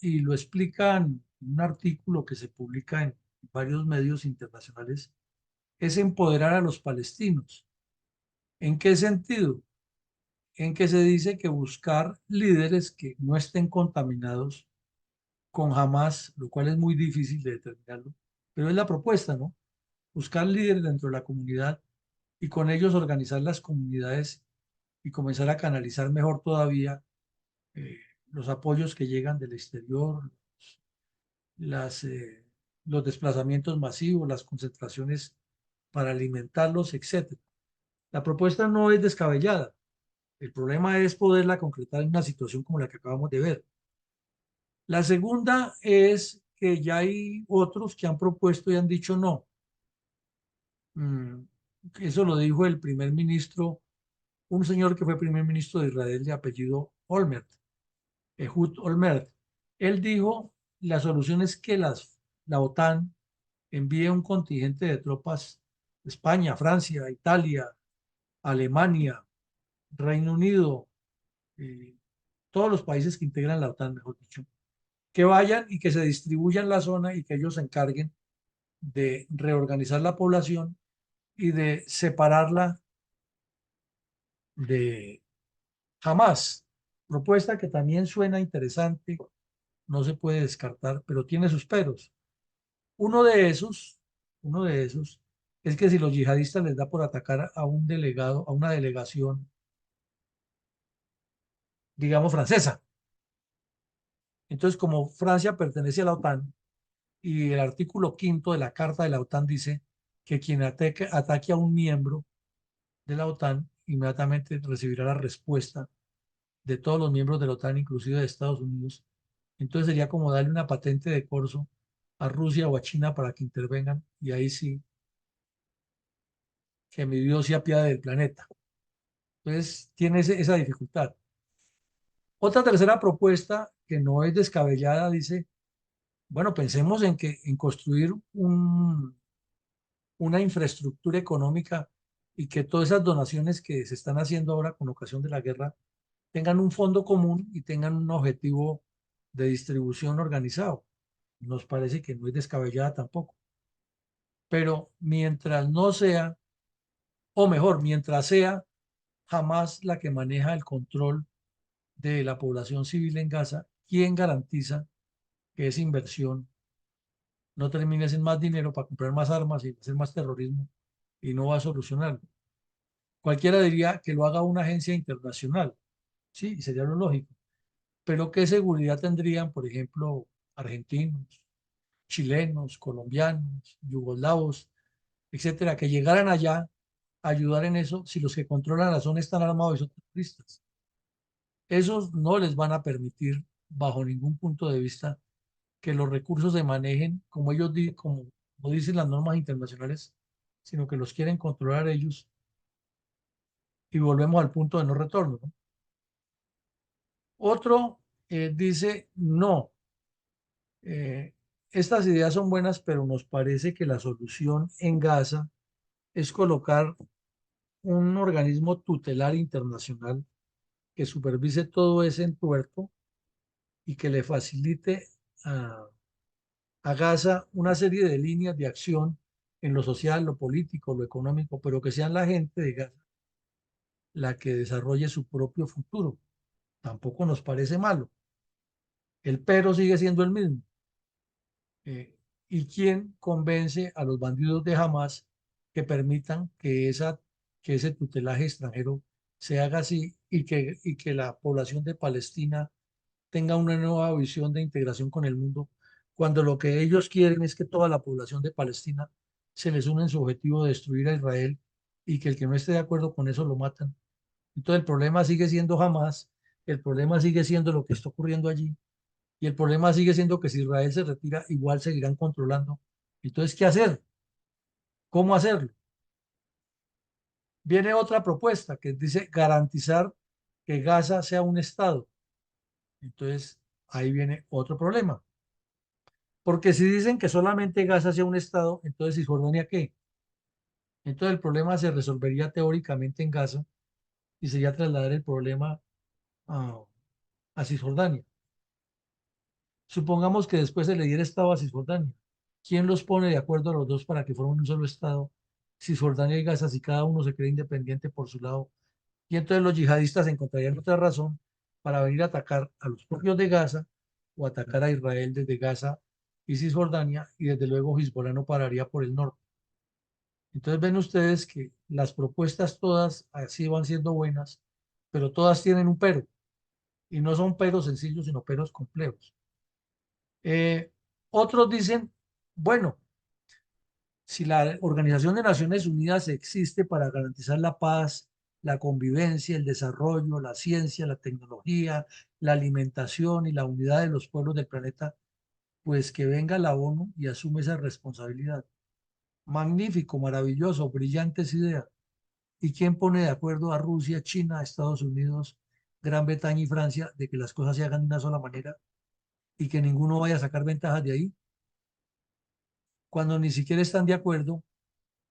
y lo explican en un artículo que se publica en varios medios internacionales, es empoderar a los palestinos. ¿En qué sentido? En que se dice que buscar líderes que no estén contaminados con Hamas, lo cual es muy difícil de determinarlo, pero es la propuesta, ¿no? Buscar líderes dentro de la comunidad y con ellos organizar las comunidades y comenzar a canalizar mejor todavía eh, los apoyos que llegan del exterior, las, eh, los desplazamientos masivos, las concentraciones para alimentarlos, etcétera. La propuesta no es descabellada. El problema es poderla concretar en una situación como la que acabamos de ver. La segunda es que ya hay otros que han propuesto y han dicho no. Mm, Eso lo dijo el primer ministro, un señor que fue primer ministro de Israel de apellido Olmert, Ehud Olmert. Él dijo, la solución es que la OTAN envíe un contingente de tropas de España, Francia, Italia, Alemania, Reino Unido, eh, todos los países que integran la OTAN, mejor dicho, que vayan y que se distribuyan la zona y que ellos se encarguen de reorganizar la población y de separarla de Hamas. Propuesta que también suena interesante, no se puede descartar, pero tiene sus peros. Uno de esos, uno de esos, es que si los yihadistas les da por atacar a un delegado, a una delegación, digamos, francesa. Entonces, como Francia pertenece a la OTAN y el artículo quinto de la Carta de la OTAN dice que quien ataque a un miembro de la OTAN inmediatamente recibirá la respuesta de todos los miembros de la OTAN, inclusive de Estados Unidos. Entonces sería como darle una patente de corso a Rusia o a China para que intervengan y ahí sí, que mi Dios se apiade del planeta. Entonces tiene esa dificultad. Otra tercera propuesta que no es descabellada dice, bueno, pensemos en construir una infraestructura económica y que todas esas donaciones que se están haciendo ahora con ocasión de la guerra tengan un fondo común y tengan un objetivo de distribución organizado. Nos parece que no es descabellada tampoco. Pero mientras no sea, o mejor, mientras sea jamás la que maneja el control de la población civil en Gaza, ¿quién garantiza que esa inversión no termine en más dinero para comprar más armas y hacer más terrorismo y no va a solucionarlo? Cualquiera diría que lo haga una agencia internacional, sí, sería lo lógico. Pero ¿qué seguridad tendrían, por ejemplo, argentinos, chilenos, colombianos, yugoslavos, etcétera, que llegaran allá a ayudar en eso si los que controlan la zona están armados y son terroristas? Esos no les van a permitir, bajo ningún punto de vista, que los recursos se manejen como como dicen las normas internacionales, sino que los quieren controlar ellos y volvemos al punto de no retorno, ¿no? Otro dice, no, eh, estas ideas son buenas, pero nos parece que la solución en Gaza es colocar un organismo tutelar internacional que supervise todo ese entuerto y que le facilite a, a Gaza una serie de líneas de acción en lo social, lo político, lo económico, pero que sean la gente de Gaza la que desarrolle su propio futuro. Tampoco nos parece malo. El pero sigue siendo el mismo. ¿Y quién convence a los bandidos de Hamas que permitan que ese tutelaje extranjero se haga así y que la población de Palestina tenga una nueva visión de integración con el mundo, cuando lo que ellos quieren es que toda la población de Palestina se les une en su objetivo de destruir a Israel y que el que no esté de acuerdo con eso lo matan? Entonces el problema sigue siendo Hamas, el problema sigue siendo lo que está ocurriendo allí y el problema sigue siendo que si Israel se retira, igual seguirán controlando. Entonces, ¿qué hacer? ¿Cómo hacerlo? Viene otra propuesta que dice garantizar que Gaza sea un Estado. Entonces, ahí viene otro problema. Porque si dicen que solamente Gaza sea un Estado, entonces ¿Cisjordania qué? Entonces el problema se resolvería teóricamente en Gaza y sería trasladar el problema a, a Cisjordania. Supongamos que después se le diera Estado a Cisjordania. ¿Quién los pone de acuerdo a los dos para que formen un solo Estado? Cisjordania y Gaza, si cada uno se cree independiente por su lado. Y entonces los yihadistas encontrarían otra razón para venir a atacar a los propios de Gaza o atacar a Israel desde Gaza y Cisjordania, y desde luego Hezbollah no pararía por el norte. Entonces ven ustedes que las propuestas todas así van siendo buenas, pero todas tienen un pero, y no son peros sencillos, sino peros complejos. Eh, Otros dicen, bueno, si la Organización de Naciones Unidas existe para garantizar la paz, la convivencia, el desarrollo, la ciencia, la tecnología, la alimentación y la unidad de los pueblos del planeta, pues que venga la ONU y asume esa responsabilidad. Magnífico, maravilloso, brillantes ideas. ¿Y quién pone de acuerdo a Rusia, China, Estados Unidos, Gran Bretaña y Francia de que las cosas se hagan de una sola manera y que ninguno vaya a sacar ventajas de ahí? Cuando ni siquiera están de acuerdo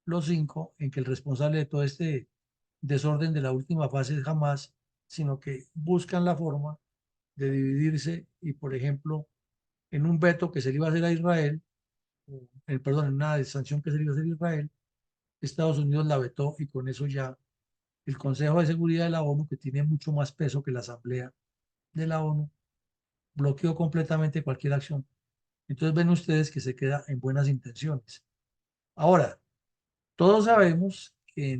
los cinco en que el responsable de todo este desorden de la última fase es Hamas, sino que buscan la forma de dividirse y, por ejemplo, en un veto que se le iba a hacer a Israel, perdón, en una sanción que se le iba a hacer a Israel, Estados Unidos la vetó y con eso ya el Consejo de Seguridad de la ONU, que tiene mucho más peso que la Asamblea de la ONU, bloqueó completamente cualquier acción. Entonces ven ustedes que se queda en buenas intenciones. Ahora, todos sabemos que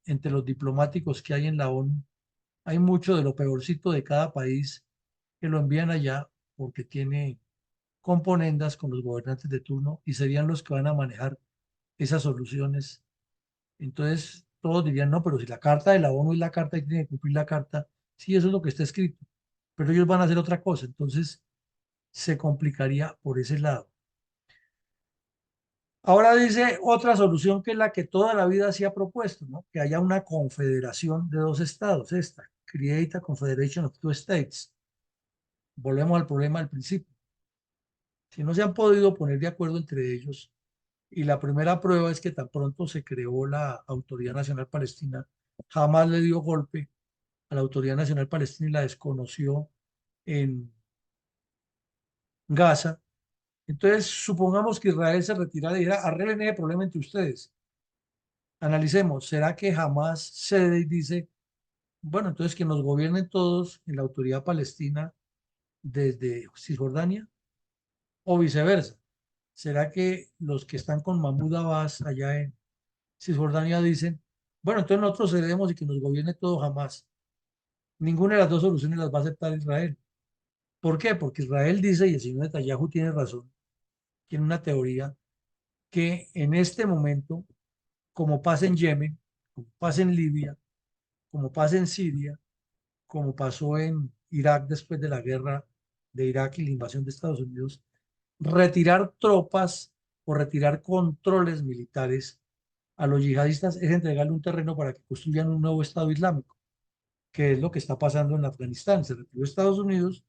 entre los diplomáticos que hay en la ONU hay mucho de lo peorcito de cada país que lo envían allá porque tiene componendas con los gobernantes de turno y serían los que van a manejar esas soluciones. Entonces todos dirían, no, pero si la carta de la ONU es la carta y tiene que cumplir la carta, sí, eso es lo que está escrito, pero ellos van a hacer otra cosa, entonces se complicaría por ese lado. Ahora dice otra solución que es la que toda la vida se ha propuesto, ¿no? Que haya una confederación de dos estados, esta, Create a Confederation of Two States. Volvemos al problema del principio. Si no se han podido poner de acuerdo entre ellos, y la primera prueba es que tan pronto se creó la Autoridad Nacional Palestina, jamás le dio golpe a la Autoridad Nacional Palestina y la desconoció en Gaza. Entonces, supongamos que Israel se retirara y dijera, arreglen ese problema entre ustedes. Analicemos, ¿será que jamás cede y dice, bueno, entonces que nos gobiernen todos en la autoridad palestina desde Cisjordania o viceversa? ¿Será que los que están con Mahmoud Abbas allá en Cisjordania dicen, bueno, entonces nosotros cedemos y que nos gobierne todo jamás? Ninguna de las dos soluciones las va a aceptar Israel. ¿Por qué? Porque Israel dice, y el señor Netanyahu tiene razón, tiene una teoría, que en este momento, como pasa en Yemen, como pasa en Libia, como pasa en Siria, como pasó en Irak después de la guerra de Irak y la invasión de Estados Unidos, retirar tropas o retirar controles militares a los yihadistas es entregarle un terreno para que construyan un nuevo Estado Islámico. que es lo que está pasando en Afganistán. Se retiró Estados Unidos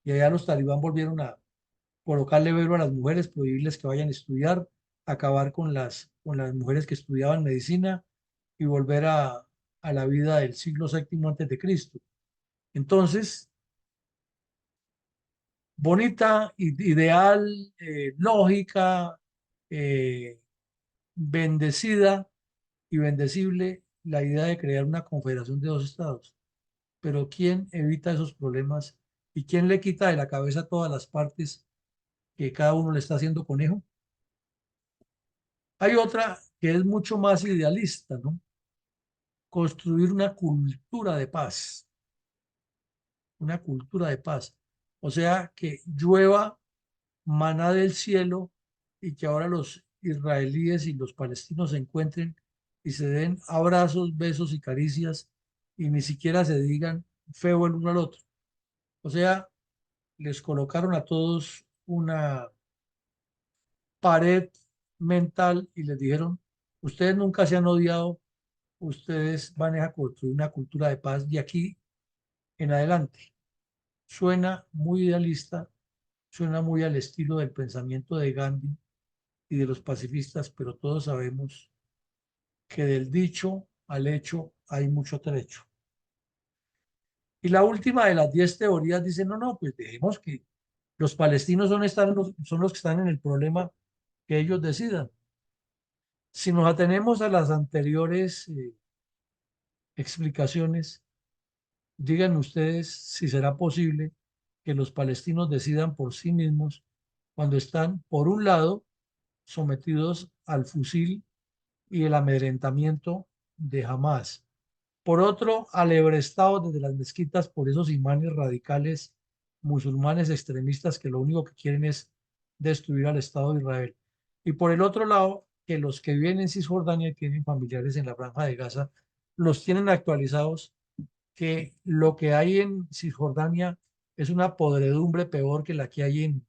y allá los talibán volvieron a colocarle velo a las mujeres, prohibirles que vayan a estudiar, acabar con las mujeres que estudiaban medicina y volver a la vida del siglo séptimo antes de Cristo. Entonces, bonita, ideal, lógica, eh, bendecida y bendecible la idea de crear una confederación de dos estados. Pero ¿quién evita esos problemas y quién le quita de la cabeza todas las partes que cada uno le está haciendo conejo? Hay otra que es mucho más idealista, ¿no? Construir una cultura de paz. O sea, que llueva maná del cielo y que ahora los israelíes y los palestinos se encuentren y se den abrazos, besos y caricias y ni siquiera se digan feo el uno al otro. O sea, les colocaron a todos una pared mental y les dijeron, ustedes nunca se han odiado, ustedes van a construir una cultura de paz de aquí en adelante. Suena muy idealista, suena muy al estilo del pensamiento de Gandhi y de los pacifistas, pero todos sabemos que del dicho al hecho hay mucho trecho. Y la última de las 10 teorías dice, no, no, pues dejemos que los palestinos son los que están en el problema, que ellos decidan. Si nos atenemos a las anteriores explicaciones, digan ustedes si será posible que los palestinos decidan por sí mismos cuando están, por un lado, sometidos al fusil y el amedrentamiento de Hamas. Por otro, alebrestados desde las mezquitas por esos imanes radicales musulmanes extremistas que lo único que quieren es destruir al Estado de Israel. Y por el otro lado, que los que viven en Cisjordania y tienen familiares en la Franja de Gaza, los tienen actualizados que lo que hay en Cisjordania es una podredumbre peor que la que hay en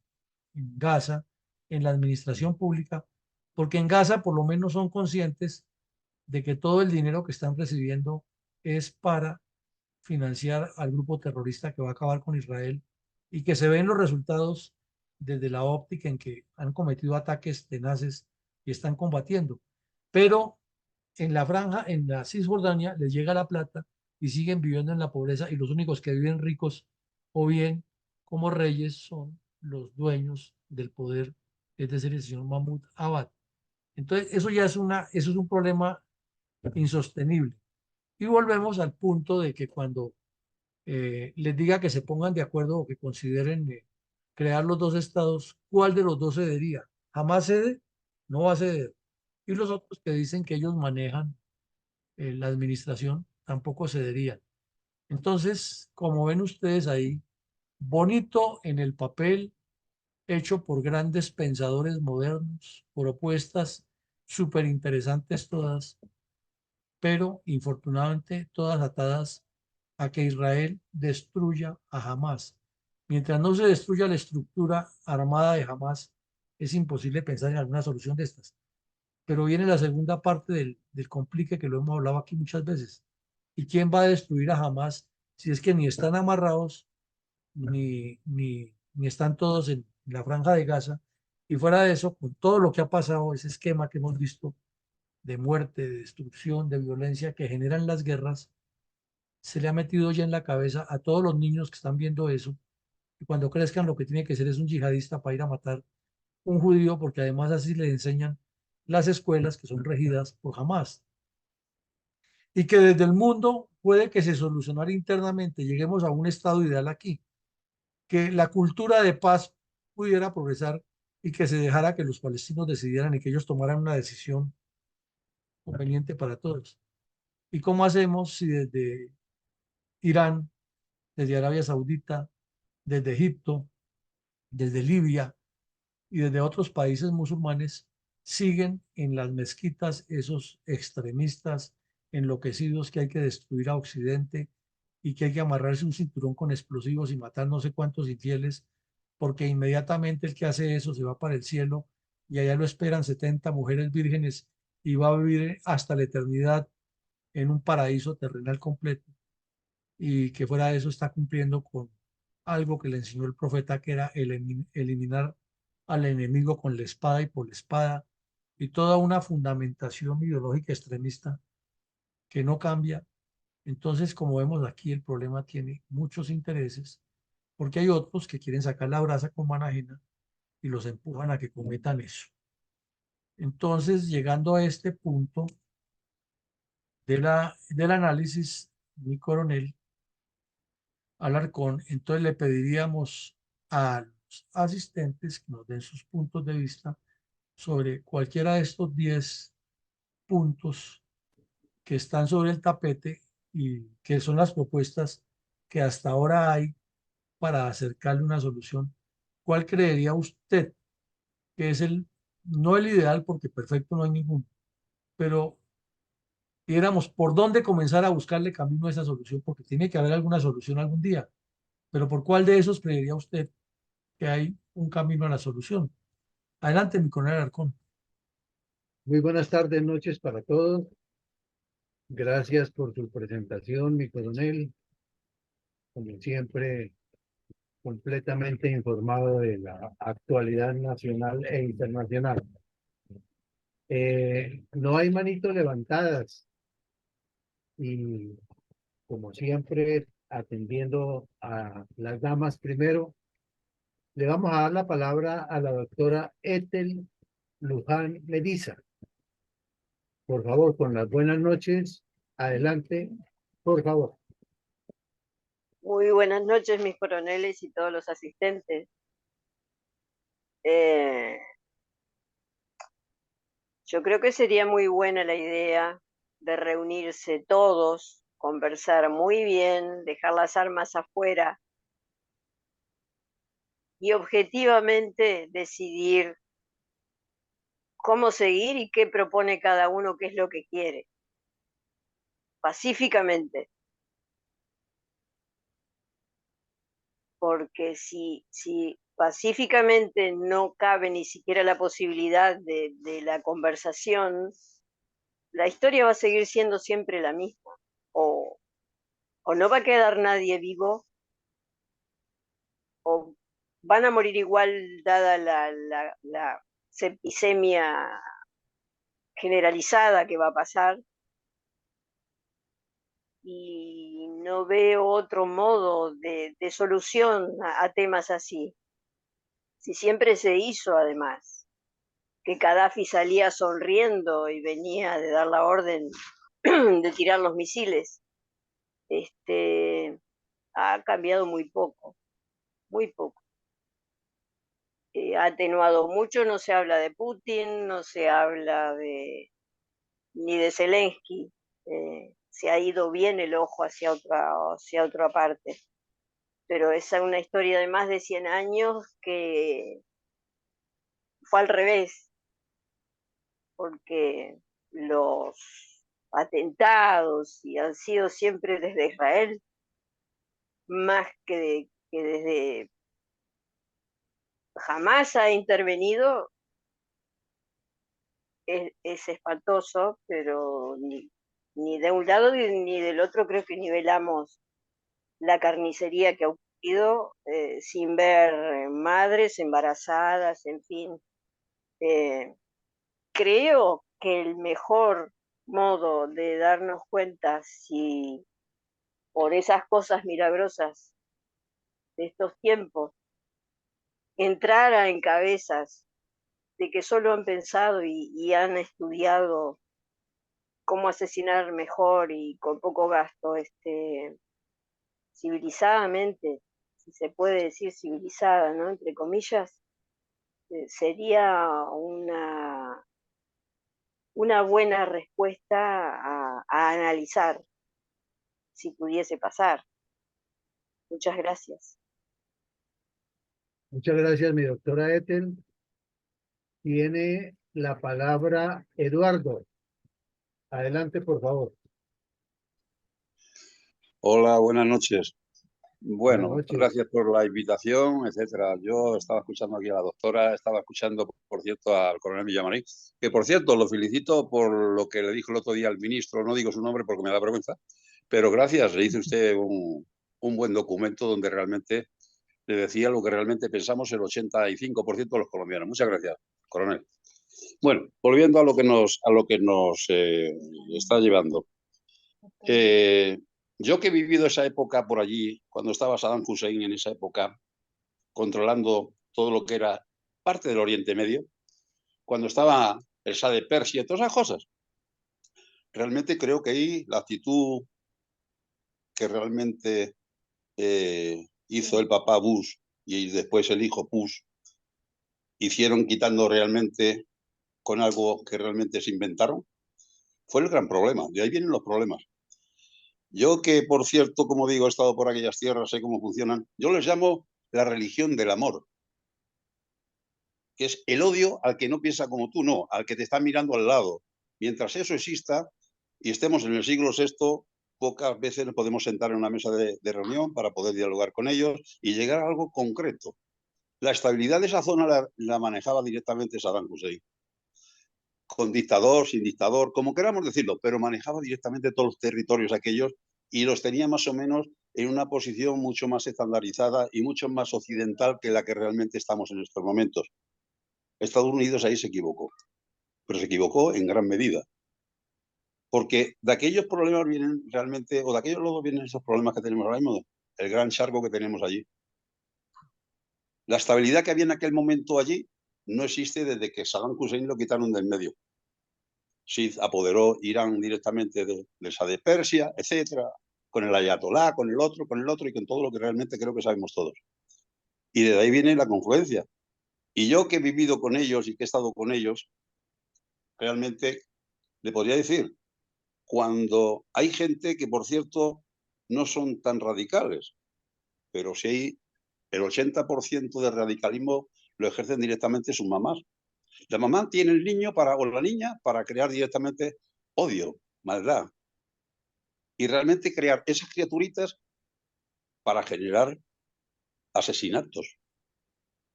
Gaza, en la administración pública, porque en Gaza por lo menos son conscientes de que todo el dinero que están recibiendo es para financiar al grupo terrorista que va a acabar con Israel y que se ven los resultados desde la óptica en que han cometido ataques tenaces y están combatiendo. Pero en la franja, en la Cisjordania, les llega la plata y siguen viviendo en la pobreza y los únicos que viven ricos o bien como reyes son los dueños del poder, es decir, el señor Mahmoud Abbas. Entonces, eso es un problema insostenible. Y volvemos al punto de que cuando les diga que se pongan de acuerdo o que consideren crear los dos estados, ¿cuál de los dos cedería? ¿Jamás cede? No va a ceder. Y los otros que dicen que ellos manejan la administración tampoco cederían. Entonces, como ven ustedes ahí, bonito en el papel, hecho por grandes pensadores modernos, propuestas súper interesantes todas, pero infortunadamente todas atadas a que Israel destruya a Hamas. Mientras no se destruya la estructura armada de Hamas, es imposible pensar en alguna solución de estas. Pero viene la segunda parte del complique que lo hemos hablado aquí muchas veces. ¿Y quién va a destruir a Hamas si es que ni están amarrados, ni están todos en la franja de Gaza? Y fuera de eso, con todo lo que ha pasado, ese esquema que hemos visto de muerte, de destrucción, de violencia que generan las guerras, se le ha metido ya en la cabeza a todos los niños que están viendo eso, y cuando crezcan lo que tiene que ser es un yihadista para ir a matar un judío, porque además así le enseñan las escuelas que son regidas por Hamas. Y que desde el mundo puede que se solucionara internamente, lleguemos a un estado ideal aquí, que la cultura de paz pudiera progresar y que se dejara que los palestinos decidieran y que ellos tomaran una decisión conveniente para todos. ¿Y cómo hacemos si desde Irán, desde Arabia Saudita, desde Egipto, desde Libia y desde otros países musulmanes siguen en las mezquitas esos extremistas enloquecidos que hay que destruir a Occidente y que hay que amarrarse un cinturón con explosivos y matar no sé cuántos infieles, porque inmediatamente el que hace eso se va para el cielo y allá lo esperan 70 mujeres vírgenes y va a vivir hasta la eternidad en un paraíso terrenal completo? y que fuera de eso está cumpliendo con algo que le enseñó el profeta, que era eliminar al enemigo con la espada y por la espada, y toda una fundamentación ideológica extremista que no cambia. Entonces, como vemos aquí, el problema tiene muchos intereses, porque hay otros que quieren sacar la brasa con mano ajena y los empujan a que cometan eso. Entonces, llegando a este punto del análisis, mi coronel Alarcón, entonces le pediríamos a los asistentes que nos den sus puntos de vista sobre cualquiera de estos 10 puntos que están sobre el tapete y que son las propuestas que hasta ahora hay para acercarle una solución. ¿Cuál creería usted que es no el ideal, porque perfecto no hay ninguno, pero diéramos por dónde comenzar a buscarle camino a esa solución? Porque tiene que haber alguna solución algún día, pero ¿por cuál de esos creería usted que hay un camino a la solución? Adelante, mi coronel Arcón. Muy buenas tardes, noches para todos. Gracias por su presentación, mi coronel. Como siempre, completamente informado de la actualidad nacional e internacional. No hay manitos levantadas y, como siempre, atendiendo a las damas primero, le vamos a dar la palabra a la doctora Ethel Luján Mediza. Por favor, con las buenas noches. Adelante, por favor. Muy buenas noches, mis coroneles y todos los asistentes. Yo creo que sería muy buena la idea de reunirse todos, conversar muy bien, dejar las armas afuera y objetivamente decidir cómo seguir y qué propone cada uno, qué es lo que quiere, pacíficamente. Porque si pacíficamente no cabe ni siquiera la posibilidad de la conversación, la historia va a seguir siendo siempre la misma. O no va a quedar nadie vivo, o van a morir igual dada la septicemia generalizada que va a pasar, y no veo otro modo de solución a temas así. Si siempre se hizo, además, que Gaddafi salía sonriendo y venía de dar la orden de tirar los misiles, ha cambiado muy poco, muy poco. Ha atenuado mucho, no se habla de Putin, no se habla ni de Zelensky, se ha ido bien el ojo hacia otra parte, pero es una historia de más de 100 años que fue al revés, porque los atentados y han sido siempre desde Israel, más que desde jamás ha intervenido. Es espantoso, pero ni de un lado ni del otro creo que nivelamos la carnicería que ha ocurrido, sin ver madres embarazadas, en fin. Creo que el mejor modo de darnos cuenta si por esas cosas milagrosas de estos tiempos entrara en cabezas de que solo han pensado y han estudiado cómo asesinar mejor y con poco gasto, civilizadamente, si se puede decir civilizada, ¿no? Entre comillas, sería una buena respuesta a analizar si pudiese pasar. Muchas gracias. Muchas gracias, mi doctora Ethel. Tiene la palabra Eduardo. Adelante, por favor. Hola, buenas noches. Buenas Bueno, noches. gracias por la invitación, etcétera. Yo estaba escuchando aquí a la doctora, estaba escuchando, por cierto, al coronel Villamarín, que por cierto lo felicito por lo que le dijo el otro día al ministro, no digo su nombre porque me da vergüenza, Pero gracias, le hizo usted un buen documento donde realmente le decía lo que realmente pensamos el 85% de los colombianos. Muchas gracias, coronel. Bueno, volviendo a lo que nos está llevando. Yo que he vivido esa época por allí, cuando estaba Saddam Hussein en esa época, controlando todo lo que era parte del Oriente Medio, cuando estaba el Shah de Persia y todas esas cosas, realmente creo que ahí la actitud que realmente hizo el papá Bush y después el hijo Bush, hicieron quitando realmente con algo que realmente se inventaron, fue el gran problema. De ahí vienen los problemas. Yo que, por cierto, como digo, he estado por aquellas tierras, sé cómo funcionan, yo les llamo la religión del amor, que es el odio al que no piensa como tú, no, al que te está mirando al lado. Mientras eso exista y estemos en el siglo VI, pocas veces nos podemos sentar en una mesa de reunión para poder dialogar con ellos y llegar a algo concreto. La estabilidad de esa zona la manejaba directamente Saddam Hussein, con dictador, sin dictador, como queramos decirlo, pero manejaba directamente todos los territorios aquellos y los tenía más o menos en una posición mucho más estandarizada y mucho más occidental que la que realmente estamos en estos momentos. Estados Unidos ahí se equivocó, pero se equivocó en gran medida, porque de aquellos problemas vienen realmente, o de aquellos lodos vienen esos problemas que tenemos ahora mismo, el gran charco que tenemos allí. La estabilidad que había en aquel momento allí no existe desde que Saddam Hussein lo quitaron del medio. Sí, apoderó Irán directamente de esa de Persia, etcétera, con el ayatolá, con el otro y con todo lo que realmente creo que sabemos todos. Y de ahí viene la confluencia. Y yo que he vivido con ellos y que he estado con ellos, realmente le podría decir, cuando hay gente que, por cierto, no son tan radicales, pero sí hay el 80% de radicalismo lo ejercen directamente sus mamás. La mamá tiene el niño o la niña para crear directamente odio, maldad, y realmente crear esas criaturitas para generar asesinatos,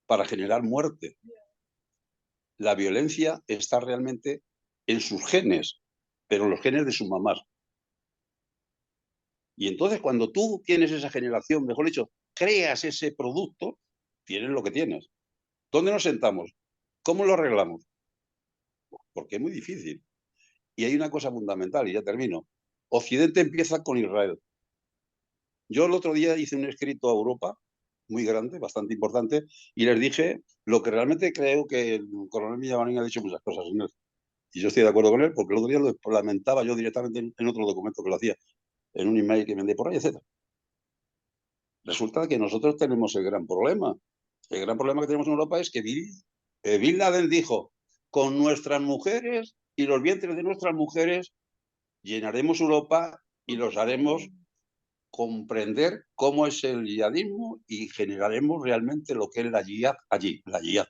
para generar muerte. La violencia está realmente en sus genes, pero en los genes de sus mamás. Y entonces cuando tú tienes esa generación, mejor dicho, creas ese producto, tienes lo que tienes. ¿Dónde nos sentamos? ¿Cómo lo arreglamos? Porque es muy difícil. Y hay una cosa fundamental, y ya termino. Occidente empieza con Israel. Yo el otro día hice un escrito a Europa, muy grande, bastante importante, y les dije lo que realmente creo que el coronel Villamarín ha dicho muchas cosas en él. Y yo estoy de acuerdo con él, porque el otro día lo lamentaba yo directamente en otro documento que lo hacía, en un email que mandé por ahí, etc. Resulta que nosotros tenemos el gran problema. El gran problema que tenemos en Europa es que Bin Laden dijo, con nuestras mujeres y los vientres de nuestras mujeres llenaremos Europa y los haremos comprender cómo es el yihadismo y generaremos realmente lo que es la yihad allí, la yihad.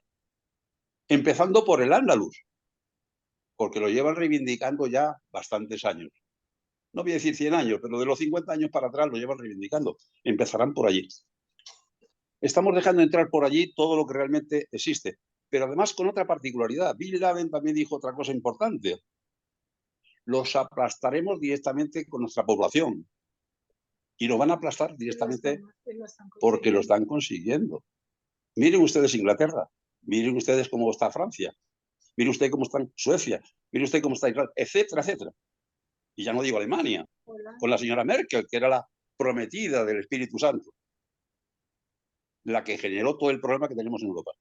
Empezando por el Andalus, porque lo llevan reivindicando ya bastantes años. No voy a decir 100 años, pero de los 50 años para atrás lo llevan reivindicando. Empezarán por allí. Estamos dejando entrar por allí todo lo que realmente existe, pero además con otra particularidad. Bin Laden también dijo otra cosa importante. Los aplastaremos directamente con nuestra población. Y lo van a aplastar directamente porque lo están consiguiendo. Miren ustedes Inglaterra, miren ustedes cómo está Francia, miren ustedes cómo está Suecia, miren ustedes cómo está Israel, etcétera, etcétera. Y ya no digo Alemania, con la señora Merkel, que era la prometida del Espíritu Santo, la que generó todo el problema que tenemos en Europa.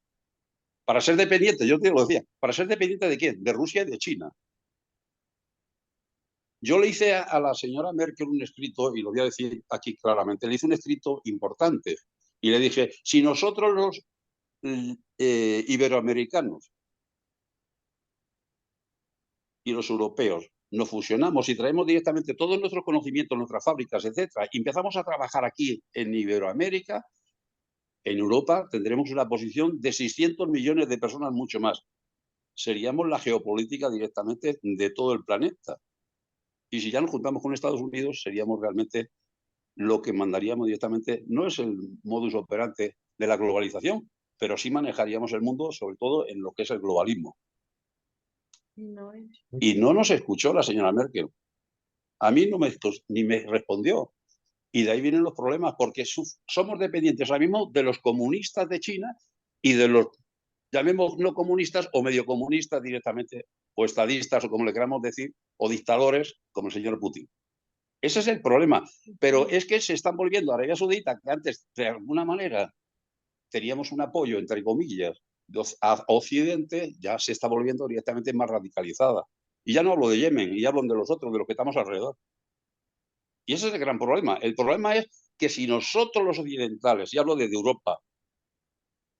Para ser dependiente, yo te lo decía, ¿para ser dependiente de quién? De Rusia y de China. Yo le hice a la señora Merkel un escrito, y lo voy a decir aquí claramente, le hice un escrito importante, y le dije, si nosotros los iberoamericanos y los europeos nos fusionamos y traemos directamente todos nuestros conocimientos, nuestras fábricas, etcétera, y empezamos a trabajar aquí en Iberoamérica, en Europa tendremos una posición de 600 millones de personas, mucho más. Seríamos la geopolítica directamente de todo el planeta. Y si ya nos juntamos con Estados Unidos, seríamos realmente lo que mandaríamos directamente. No es el modus operandi de la globalización, pero sí manejaríamos el mundo, sobre todo en lo que es el globalismo. Y no nos escuchó la señora Merkel. A mí no ni me respondió. Y de ahí vienen los problemas, porque somos dependientes ahora mismo de los comunistas de China y de los, llamemos no comunistas o medio comunistas directamente, o estadistas, o como le queramos decir, o dictadores, como el señor Putin. Ese es el problema. Pero es que se están volviendo a Arabia Saudita, que antes, de alguna manera, teníamos un apoyo, entre comillas, a Occidente, ya se está volviendo directamente más radicalizada. Y ya no hablo de Yemen, y hablo de los otros, de los que estamos alrededor. Y ese es el gran problema. El problema es que si nosotros los occidentales, y hablo de Europa,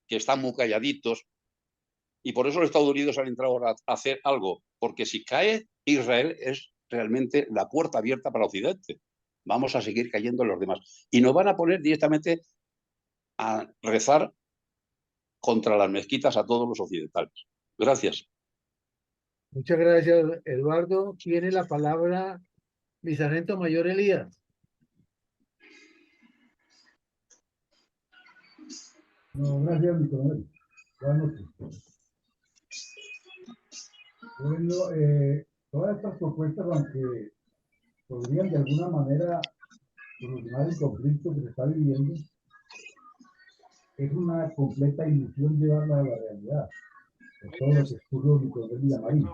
que están muy calladitos, y por eso los Estados Unidos han entrado a hacer algo, porque si cae Israel es realmente la puerta abierta para Occidente. Vamos a seguir cayendo en los demás. Y nos van a poner directamente a rezar contra las mezquitas a todos los occidentales. Gracias. Muchas gracias, Eduardo. Tiene la palabra mi sargento mayor Elías. No, gracias, mi coronel. Buenas noches. Bueno, todas estas propuestas, aunque podrían de alguna manera solucionar el conflicto que se está viviendo, es una completa ilusión llevarla a la realidad. Es todo lo que expuso mi coronel Villamarín.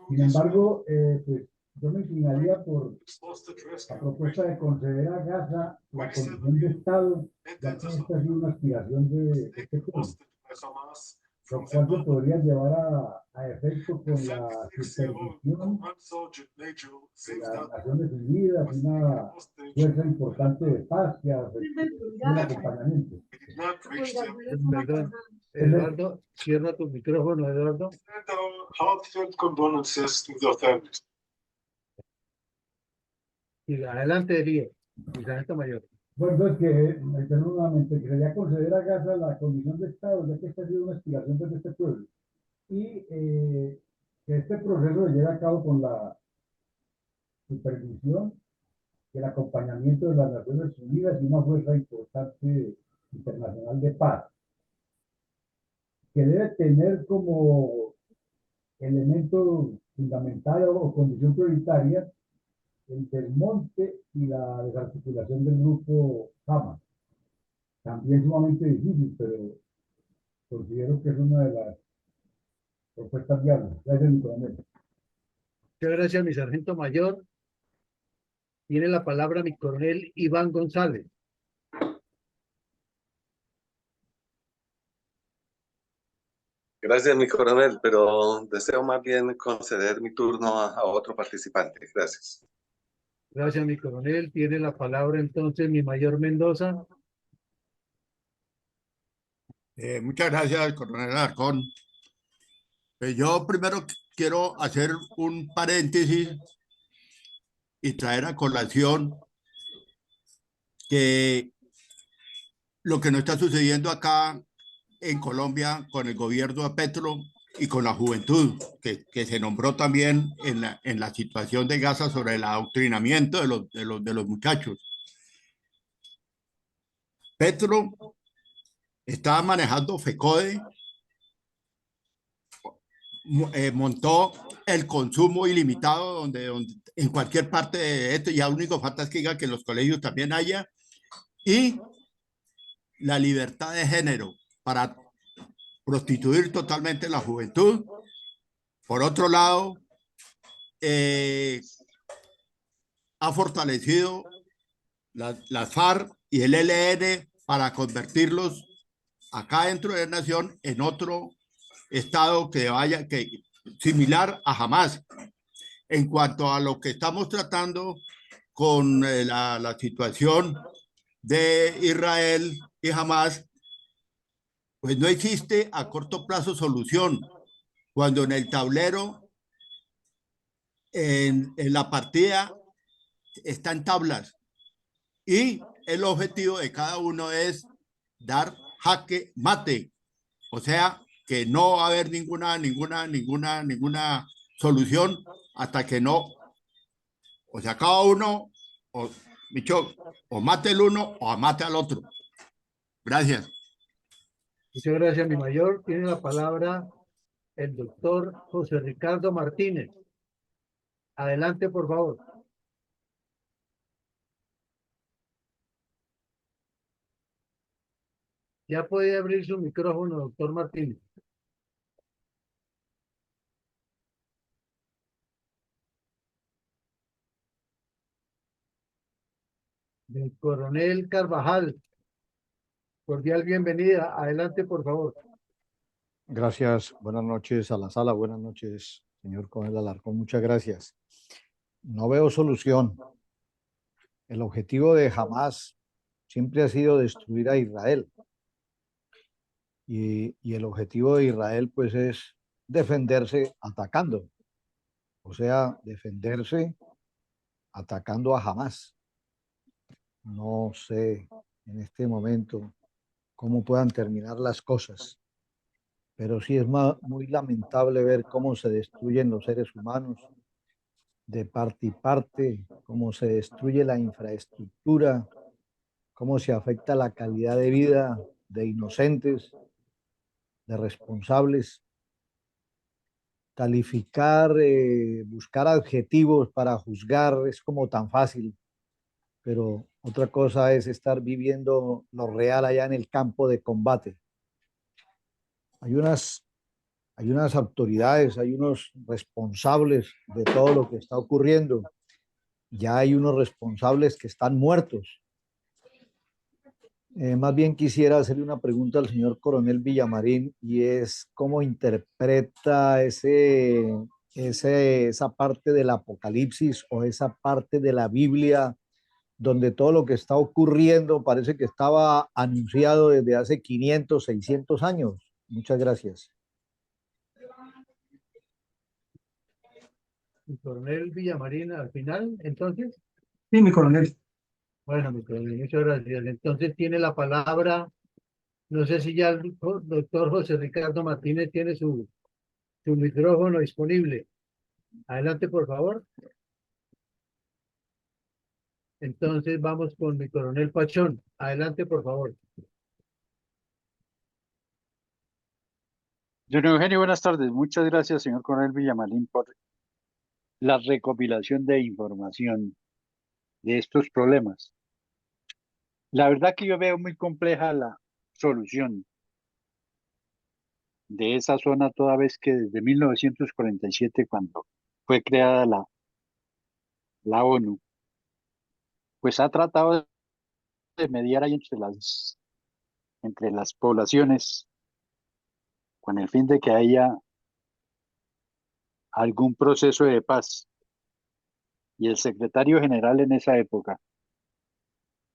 Sin embargo, pues yo me inclinaría por la propuesta de conceder a Gaza la condición de Estado, ya que esta ha sido una aspiración de este pueblo, lo cual se podría llevar a efecto con la supervisión de las Naciones Unidas, una fuerza importante de paz que hace un acompañamiento. Perdón, Eduardo, cierra tu micrófono, Eduardo. Y adelante, Elías, mi sargento mayor. Bueno, es que, nuevamente, que sería conceder a Gaza la condición de Estado, ya que esta ha sido una aspiración de este pueblo. Y que este proceso se lleve a cabo con la supervisión y el acompañamiento de las Naciones Unidas y una fuerza importante internacional de paz, que debe tener como elemento fundamental o condición prioritaria el desmonte y la desarticulación del grupo Hamas. También sumamente difícil, pero considero que es una de las propuestas viables. Gracias, mi coronel. Muchas gracias, mi sargento mayor. Tiene la palabra mi coronel Iván González. Gracias, mi coronel, pero deseo más bien conceder mi turno a otro participante. Gracias. Gracias, mi coronel. Tiene la palabra entonces mi mayor Mendoza. Muchas gracias, coronel Alarcón. Yo primero quiero hacer un paréntesis y traer a colación que lo que nos está sucediendo acá en Colombia con el gobierno de Petro y con la juventud, que se nombró también en la situación de Gaza sobre el adoctrinamiento de los muchachos. Petro estaba manejando FECODE, montó el consumo ilimitado donde en cualquier parte de esto, ya único falta es que diga que en los colegios también haya, y la libertad de género para prostituir totalmente la juventud. Por otro lado, ha fortalecido las FARC y el ELN para convertirlos acá dentro de la nación en otro estado que similar a Hamas. En cuanto a lo que estamos tratando con la situación de Israel y Hamas, pues no existe a corto plazo solución. Cuando en el tablero, en la partida, están tablas y el objetivo de cada uno es dar jaque mate. O sea, que no va a haber ninguna solución hasta que no, o se acaba uno, o, o mate el uno o mate al otro. Gracias. Muchas gracias, mi mayor. Tiene la palabra el doctor José Ricardo Martínez. Adelante, por favor. Ya puede abrir su micrófono, doctor Martínez. Del coronel Carvajal. Cordial bienvenida. Adelante, por favor. Gracias, buenas noches a la sala, buenas noches, señor Coronel Alarcón, muchas gracias. No veo solución. El objetivo de Hamás siempre ha sido destruir a Israel. Y el objetivo de Israel, pues, es defenderse atacando. O sea, defenderse atacando a Hamás. No sé en este momento cómo puedan terminar las cosas, pero sí es muy lamentable ver cómo se destruyen los seres humanos de parte y parte, cómo se destruye la infraestructura, cómo se afecta la calidad de vida de inocentes, de responsables. Calificar, buscar adjetivos para juzgar es como tan fácil, pero otra cosa es estar viviendo lo real allá en el campo de combate. Hay unas autoridades, hay unos responsables de todo lo que está ocurriendo. Ya hay unos responsables que están muertos. Más bien quisiera hacerle una pregunta al señor Coronel Villamarín y es cómo interpreta esa parte del Apocalipsis o esa parte de la Biblia donde todo lo que está ocurriendo parece que estaba anunciado desde hace 500, 600 años. Muchas gracias. El coronel Villamarín al final, entonces. Sí, mi coronel. Bueno, mi coronel, muchas gracias. Entonces tiene la palabra, no sé si ya el doctor José Ricardo Martínez tiene su micrófono disponible. Adelante, por favor. Entonces vamos con mi coronel Pachón. Adelante, por favor. Don Eugenio, buenas tardes. Muchas gracias, señor Coronel Villamarín, por la recopilación de información de estos problemas. La verdad que yo veo muy compleja la solución de esa zona, toda vez que desde 1947, cuando fue creada la ONU, pues ha tratado de mediar ahí entre las poblaciones con el fin de que haya algún proceso de paz. Y el secretario general en esa época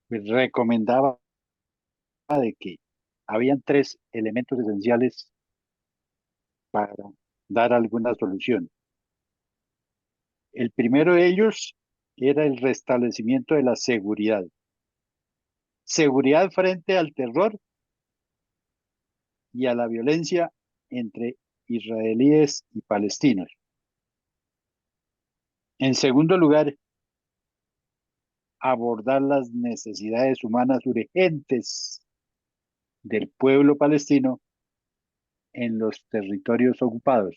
pues, recomendaba de que habían tres elementos esenciales para dar alguna solución. El primero de ellos era el restablecimiento de la seguridad. Seguridad frente al terror y a la violencia entre israelíes y palestinos. En segundo lugar, abordar las necesidades humanas urgentes del pueblo palestino en los territorios ocupados.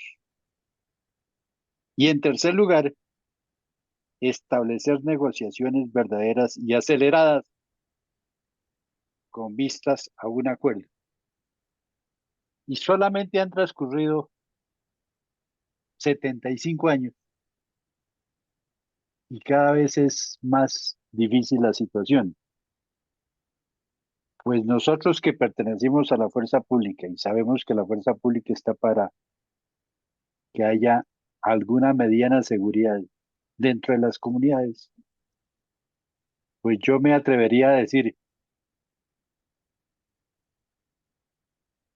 Y en tercer lugar, establecer negociaciones verdaderas y aceleradas con vistas a un acuerdo. Y solamente han transcurrido 75 años y cada vez es más difícil la situación. Pues nosotros que pertenecemos a la fuerza pública y sabemos que la fuerza pública está para que haya alguna mediana seguridad dentro de las comunidades, pues yo me atrevería a decir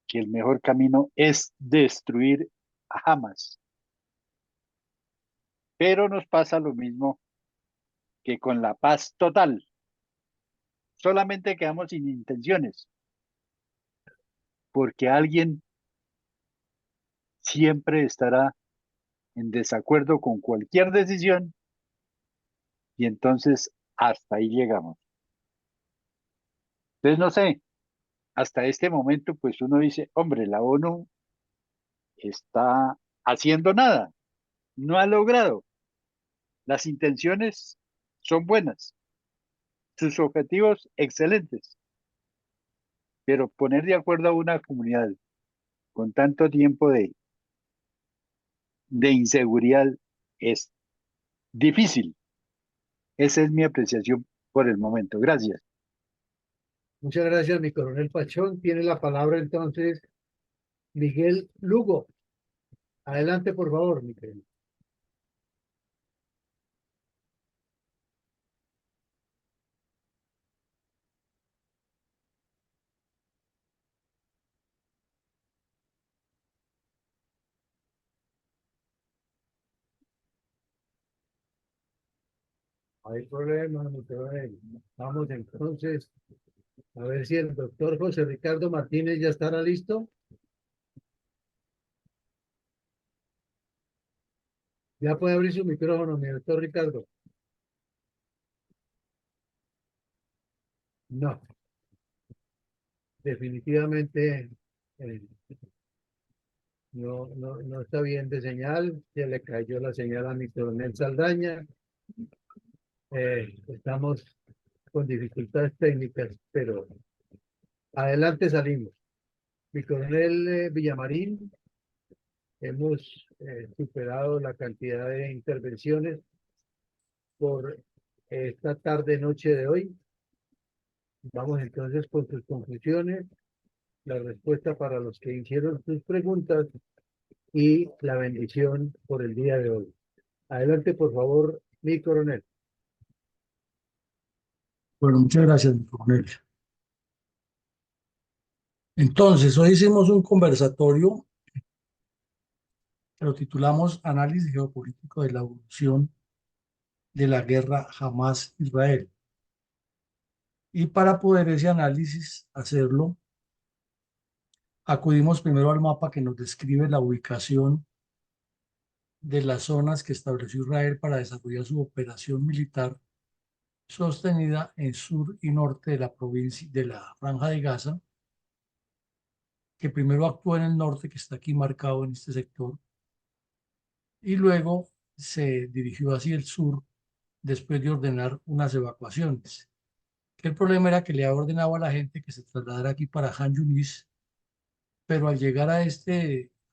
que el mejor camino es destruir a Hamas. Pero nos pasa lo mismo que con la paz total. Solamente quedamos sin intenciones, porque alguien siempre estará en desacuerdo con cualquier decisión y entonces hasta ahí llegamos. Entonces, no sé, hasta este momento, pues uno dice, hombre, la ONU está haciendo nada, no ha logrado. Las intenciones son buenas, sus objetivos excelentes, pero poner de acuerdo a una comunidad con tanto tiempo de inseguridad es difícil. Esa es mi apreciación por el momento. Gracias. Muchas gracias, mi coronel Pachón. Tiene la palabra entonces Miguel Lugo. Adelante, por favor, Miguel. No hay problema, mi coronel. Vamos entonces a ver si el doctor José Ricardo Martínez ya estará listo. Ya puede abrir su micrófono, mi doctor Ricardo. No, definitivamente eh, no está bien de señal. Se le cayó la señal a mi coronel Saldaña. Estamos con dificultades técnicas, pero adelante salimos. Mi coronel Villamarín, hemos superado la cantidad de intervenciones por esta tarde-noche de hoy. Vamos entonces con sus conclusiones, la respuesta para los que hicieron sus preguntas y la bendición por el día de hoy. Adelante, por favor, mi coronel. Bueno, muchas gracias, mi coronel. Entonces, hoy hicimos un conversatorio que lo titulamos Análisis geopolítico de la evolución de la guerra Hamás-Israel. Y para poder ese análisis hacerlo, acudimos primero al mapa que nos describe la ubicación de las zonas que estableció Israel para desarrollar su operación militar sostenida en sur y norte de la provincia de la Franja de Gaza, que primero actuó en el norte, que está aquí marcado en este sector, y luego se dirigió hacia el sur después de ordenar unas evacuaciones. El problema era que le había ordenado a la gente que se trasladara aquí para Han Yunis, pero al llegar a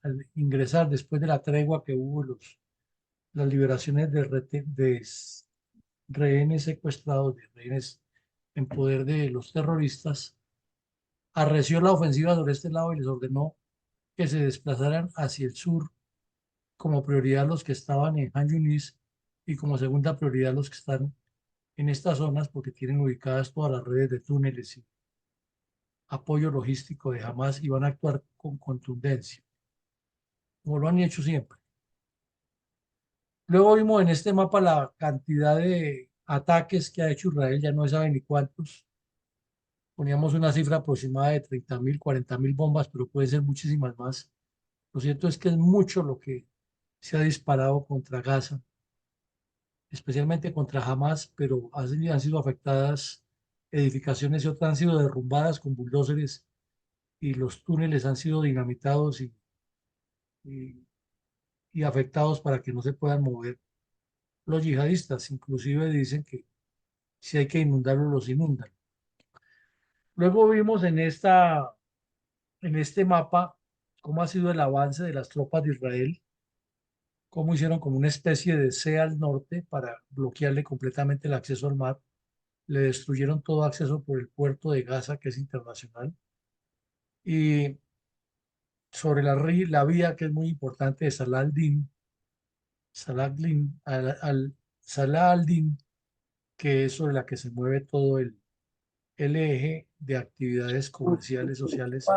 al ingresar después de la tregua que hubo, las liberaciones de rehenes secuestrados, de rehenes en poder de los terroristas, arreció la ofensiva sobre este lado y les ordenó que se desplazaran hacia el sur, como prioridad los que estaban en Han Yunis y como segunda prioridad los que están en estas zonas porque tienen ubicadas todas las redes de túneles y apoyo logístico de Hamas y van a actuar con contundencia, como lo han hecho siempre. Luego vimos en este mapa la cantidad de ataques que ha hecho Israel, ya no se sabe ni cuántos. Poníamos una cifra aproximada de 30.000, 40.000 bombas, pero puede ser muchísimas más. Lo cierto es que es mucho lo que se ha disparado contra Gaza, especialmente contra Hamas, pero han sido afectadas edificaciones y otras han sido derrumbadas con bulldozers y los túneles han sido dinamitados y, y afectados para que no se puedan mover los yihadistas. Inclusive dicen que si hay que inundarlos, los inundan. Luego vimos en este mapa cómo ha sido el avance de las tropas de Israel, cómo hicieron como una especie de C al norte para bloquearle completamente el acceso al mar. Le destruyeron todo acceso por el puerto de Gaza, que es internacional. Y sobre la vía, que es muy importante, de Salah al-Din, Salah al-Din, que es sobre la que se mueve todo el eje de actividades comerciales, sociales,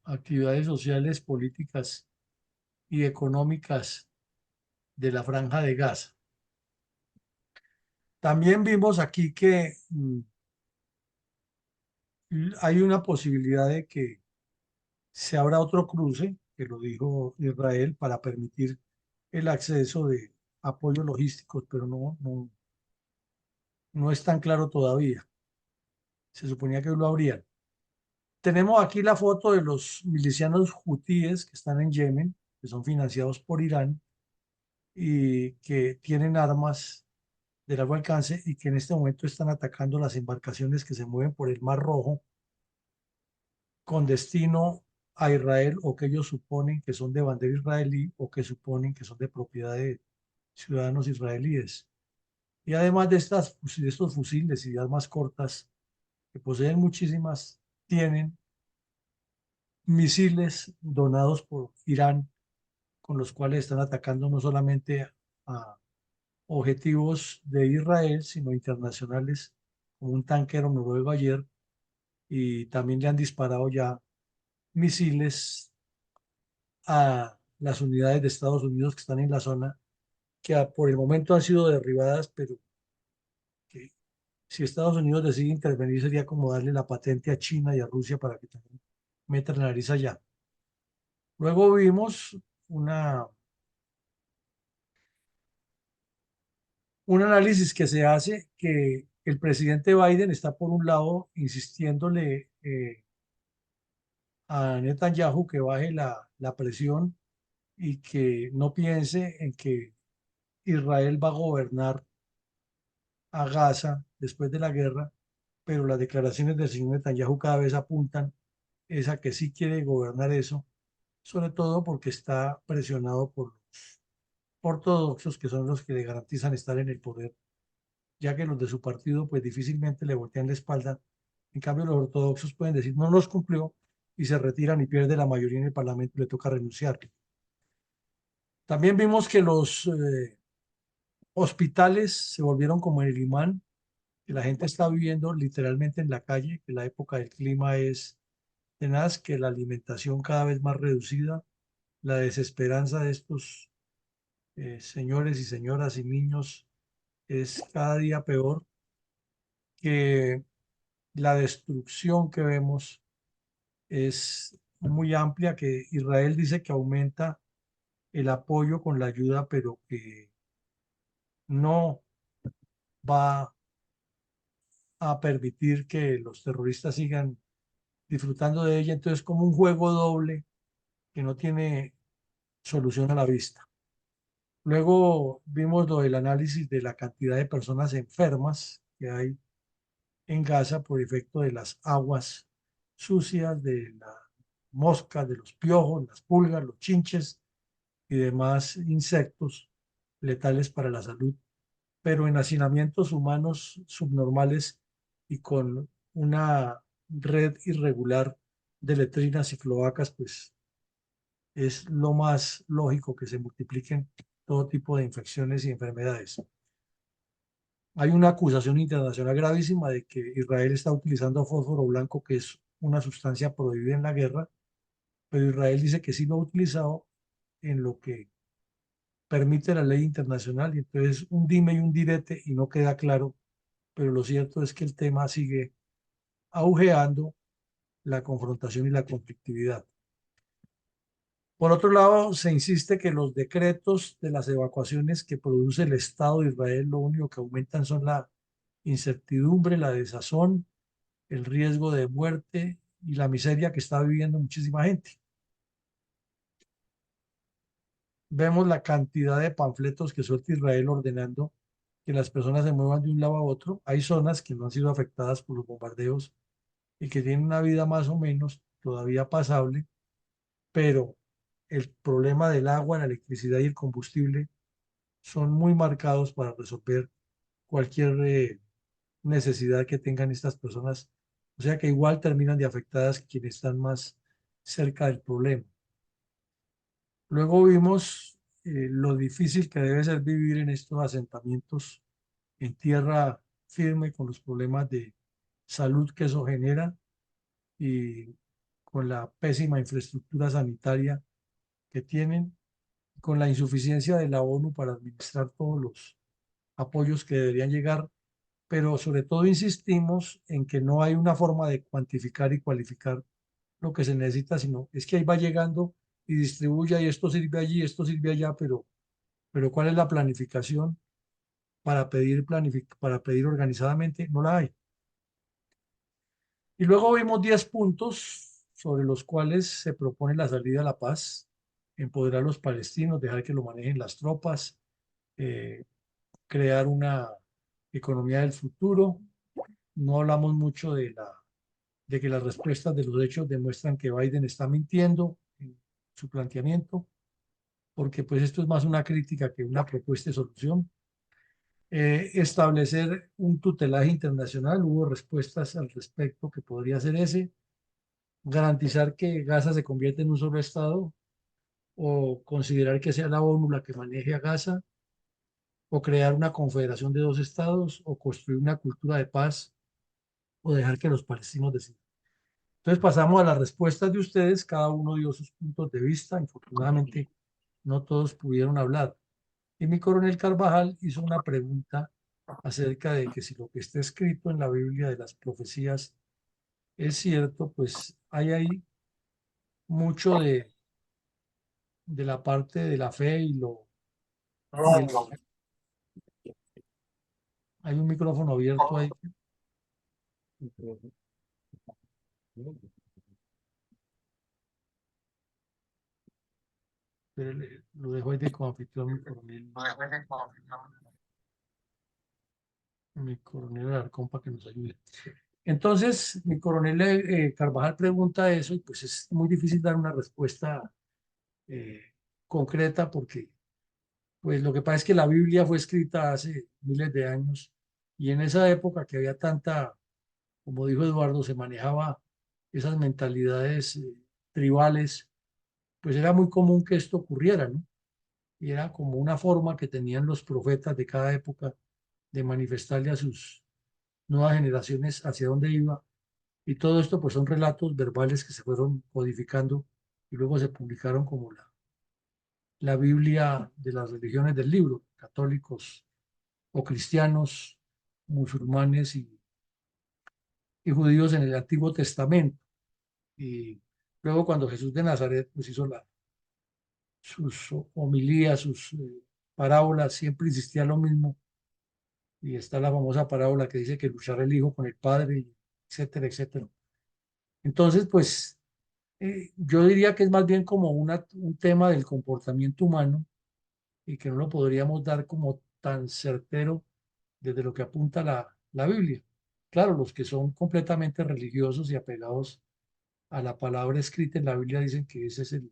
actividades sociales, políticas y económicas de la Franja de Gaza. También vimos aquí que hay una posibilidad de que se abra otro cruce, que lo dijo Israel, para permitir el acceso de apoyos logísticos, pero no es tan claro todavía. Se suponía que lo abrían. Tenemos aquí la foto de los milicianos hutíes que están en Yemen, que son financiados por Irán y que tienen armas de largo alcance y que en este momento están atacando las embarcaciones que se mueven por el Mar Rojo con destino a Israel, o que ellos suponen que son de bandera israelí o que suponen que son de propiedad de ciudadanos israelíes. Y además de de estos fusiles y de armas cortas, que poseen muchísimas, tienen misiles donados por Irán, con los cuales están atacando no solamente a objetivos de Israel, sino internacionales, como un tanquero noruego ayer, y también le han disparado ya misiles a las unidades de Estados Unidos que están en la zona, que por el momento han sido derribadas, pero que si Estados Unidos decide intervenir sería como darle la patente a China y a Rusia para que también metan la nariz allá. Luego vimos un análisis que se hace, que el presidente Biden está por un lado insistiéndole a Netanyahu que baje la presión y que no piense en que Israel va a gobernar a Gaza después de la guerra, pero las declaraciones del señor Netanyahu cada vez apuntan es a que sí quiere gobernar eso, sobre todo porque está presionado por los ortodoxos, que son los que le garantizan estar en el poder, ya que los de su partido pues difícilmente le voltean la espalda. En cambio, los ortodoxos pueden decir no nos cumplió y se retiran y pierde la mayoría en el Parlamento y le toca renunciar. También vimos que los hospitales se volvieron como el imán, que la gente está viviendo literalmente en la calle, que la época del clima es tenaz, que la alimentación cada vez más reducida, la desesperanza de estos señores y señoras y niños es cada día peor, que la destrucción que vemos es muy amplia, que Israel dice que aumenta el apoyo con la ayuda, pero que no va a permitir que los terroristas sigan disfrutando de ella. Entonces, como un juego doble que no tiene solución a la vista. Luego vimos lo del análisis de la cantidad de personas enfermas que hay en Gaza por efecto de las aguas sucias, de las moscas, de los piojos, las pulgas, los chinches y demás insectos letales para la salud, pero en hacinamientos humanos subnormales y con una red irregular de letrinas y cloacas, pues es lo más lógico que se multipliquen todo tipo de infecciones y enfermedades. Hay una acusación internacional gravísima de que Israel está utilizando fósforo blanco, que es una sustancia prohibida en la guerra, pero Israel dice que sí lo ha utilizado en lo que permite la ley internacional, y entonces un dime y un direte y no queda claro, pero lo cierto es que el tema sigue augeando la confrontación y la conflictividad. Por otro lado, se insiste que los decretos de las evacuaciones que produce el Estado de Israel lo único que aumentan son la incertidumbre, la desazón, el riesgo de muerte y la miseria que está viviendo muchísima gente. Vemos la cantidad de panfletos que suelta Israel ordenando que las personas se muevan de un lado a otro. Hay zonas que no han sido afectadas por los bombardeos y que tienen una vida más o menos todavía pasable, pero el problema del agua, la electricidad y el combustible son muy marcados para resolver cualquier necesidad que tengan estas personas. O sea que igual terminan de afectadas quienes están más cerca del problema. Luego vimos lo difícil que debe ser vivir en estos asentamientos en tierra firme, con los problemas de salud que eso genera y con la pésima infraestructura sanitaria que tienen, con la insuficiencia de la ONU para administrar todos los apoyos que deberían llegar, pero sobre todo insistimos en que no hay una forma de cuantificar y cualificar lo que se necesita, sino es que ahí va llegando y distribuye y esto sirve allí, esto sirve allá, pero ¿cuál es la planificación para pedir organizadamente? No la hay. Y luego vimos 10 puntos sobre los cuales se propone la salida a la paz, empoderar a los palestinos, dejar que lo manejen las tropas, crear una economía del futuro. No hablamos mucho de que las respuestas de los hechos demuestran que Biden está mintiendo en su planteamiento, porque pues esto es más una crítica que una propuesta de solución. Establecer un tutelaje internacional, hubo respuestas al respecto que podría ser ese, garantizar que Gaza se convierta en un solo estado o considerar que sea la ONU la que maneje a Gaza o crear una confederación de dos estados o construir una cultura de paz o dejar que los palestinos decidan. Entonces pasamos a las respuestas de ustedes, cada uno dio sus puntos de vista, infortunadamente no todos pudieron hablar. Y mi coronel Carvajal hizo una pregunta acerca de que si lo que está escrito en la Biblia de las profecías es cierto, pues hay ahí mucho de la parte de la fe y el- hay un micrófono abierto ahí. Pero lo dejo ahí de coanfitrión mi coronel Alarcón para que nos ayude. Entonces, mi coronel Carvajal pregunta eso y pues es muy difícil dar una respuesta eh, concreta porque pues lo que pasa es que la Biblia fue escrita hace miles de años y en esa época que había tanta, como dijo Eduardo, se manejaba esas mentalidades tribales, pues era muy común que esto ocurriera, ¿no? Y era como una forma que tenían los profetas de cada época de manifestarle a sus nuevas generaciones hacia dónde iba. Y todo esto pues son relatos verbales que se fueron codificando y luego se publicaron como la Biblia de las religiones del libro, católicos o cristianos, musulmanes y judíos en el Antiguo Testamento. Y luego cuando Jesús de Nazaret pues hizo sus homilías, sus parábolas, siempre insistía lo mismo. Y está la famosa parábola que dice que luchará el hijo con el padre, etcétera, etcétera. Entonces, pues yo diría que es más bien como un tema del comportamiento humano y que no lo podríamos dar como tan certero desde lo que apunta la Biblia. Claro, los que son completamente religiosos y apegados a la palabra escrita en la Biblia dicen que esa es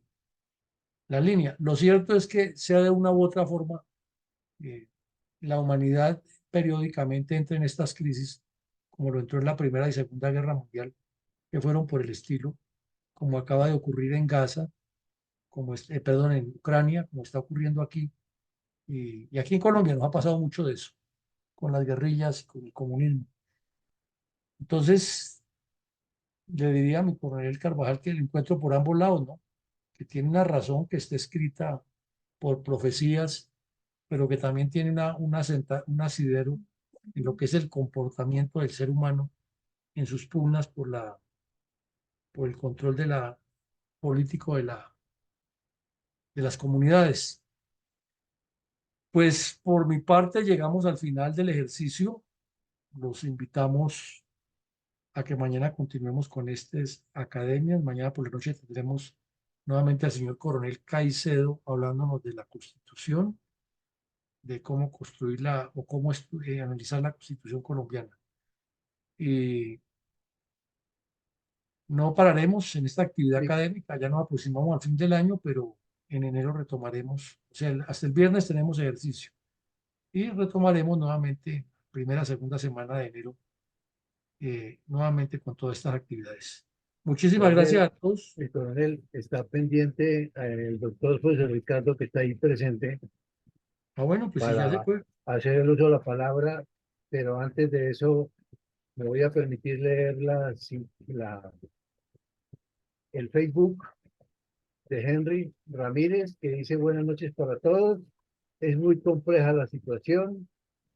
la línea. Lo cierto es que sea de una u otra forma, eh, la humanidad periódicamente entra en estas crisis, como lo entró en la Primera y Segunda Guerra Mundial, que fueron por el estilo, como acaba de ocurrir en Gaza, perdón, en Ucrania, como está ocurriendo aquí, y aquí en Colombia nos ha pasado mucho de eso, con las guerrillas, con el comunismo. Entonces, le diría a mi coronel Carvajal que el encuentro por ambos lados, ¿no? Que tiene una razón que está escrita por profecías, pero que también tiene un asidero en lo que es el comportamiento del ser humano en sus pugnas por el control político de las comunidades. Pues por mi parte llegamos al final del ejercicio. Los invitamos a que mañana continuemos con estas academias. Mañana por la noche tendremos nuevamente al señor coronel Caicedo hablándonos de la Constitución, de cómo construirla o cómo analizar la Constitución colombiana. Y no pararemos en esta actividad Sí, académica, ya nos aproximamos al fin del año, pero en enero retomaremos, o sea, hasta el viernes tenemos ejercicio y retomaremos nuevamente primera, segunda semana de enero, nuevamente con todas estas actividades. Muchísimas gracias a todos. el coronel está pendiente, el doctor José Ricardo, que está ahí presente, Ah, bueno, pues si ya se para fue. hacer el uso de la palabra, pero antes de eso me voy a permitir leer el Facebook de Henry Ramírez, que dice: buenas noches para todos. Es muy compleja la situación.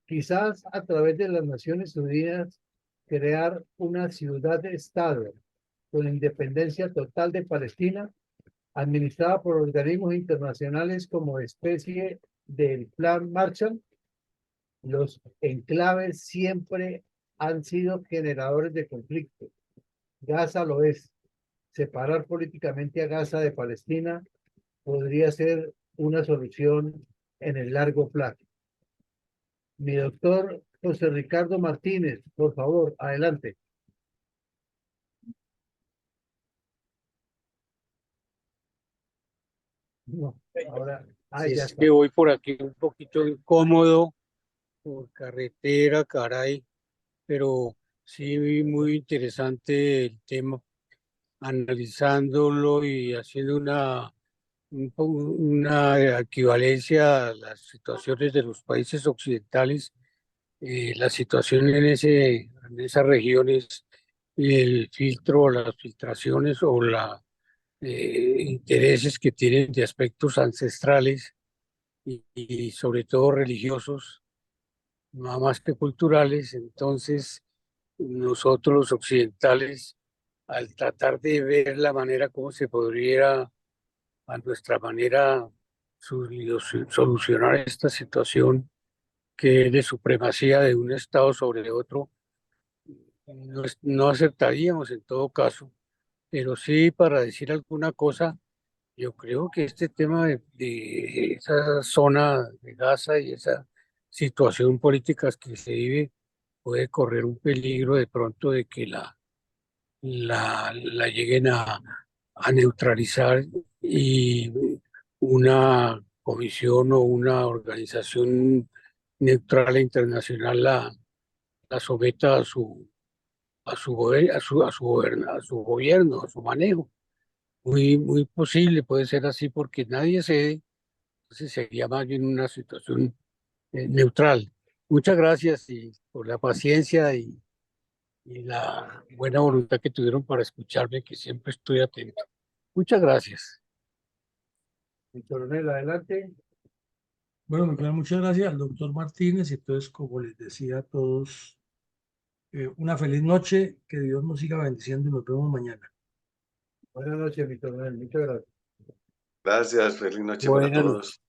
Quizás a través de las Naciones Unidas crear una ciudad-estado con independencia total de Palestina, administrada por organismos internacionales como especie del Plan Marshall. Los enclaves siempre han sido generadores de conflicto. Gaza lo es. Separar políticamente a Gaza de Palestina podría ser una solución en el largo plazo. Mi doctor José Ricardo Martínez, por favor, adelante. No, ahora, Si ya es está. que voy por aquí un poquito incómodo por carretera, caray, pero sí muy interesante el tema, analizándolo y haciendo una equivalencia a las situaciones de los países occidentales. La situación en esas regiones, el filtro, las filtraciones o la intereses que tienen de aspectos ancestrales y sobre todo religiosos, no más que culturales. Entonces, nosotros los occidentales, al tratar de ver la manera como se podría, a nuestra manera, solucionar esta situación que es de supremacía de un Estado sobre otro, no aceptaríamos en todo caso, pero sí para decir alguna cosa. Yo creo que este tema de esa zona de Gaza y esa situación política que se vive puede correr un peligro de pronto de que la lleguen a neutralizar y una comisión o una organización neutral e internacional la someta a su gobierno, a su manejo. Muy posible, puede ser así porque nadie cede, entonces sería más bien una situación neutral. Muchas gracias y por la paciencia y la buena voluntad que tuvieron para escucharme, que siempre estoy atento. Muchas gracias. Mi coronel, adelante. Bueno, me queda muchas gracias al doctor Martínez y entonces, como les decía a todos, una feliz noche, que Dios nos siga bendiciendo y nos vemos mañana. Buenas noches, mi coronel. Muchas gracias. Gracias, feliz noche para Buenas noches. todos.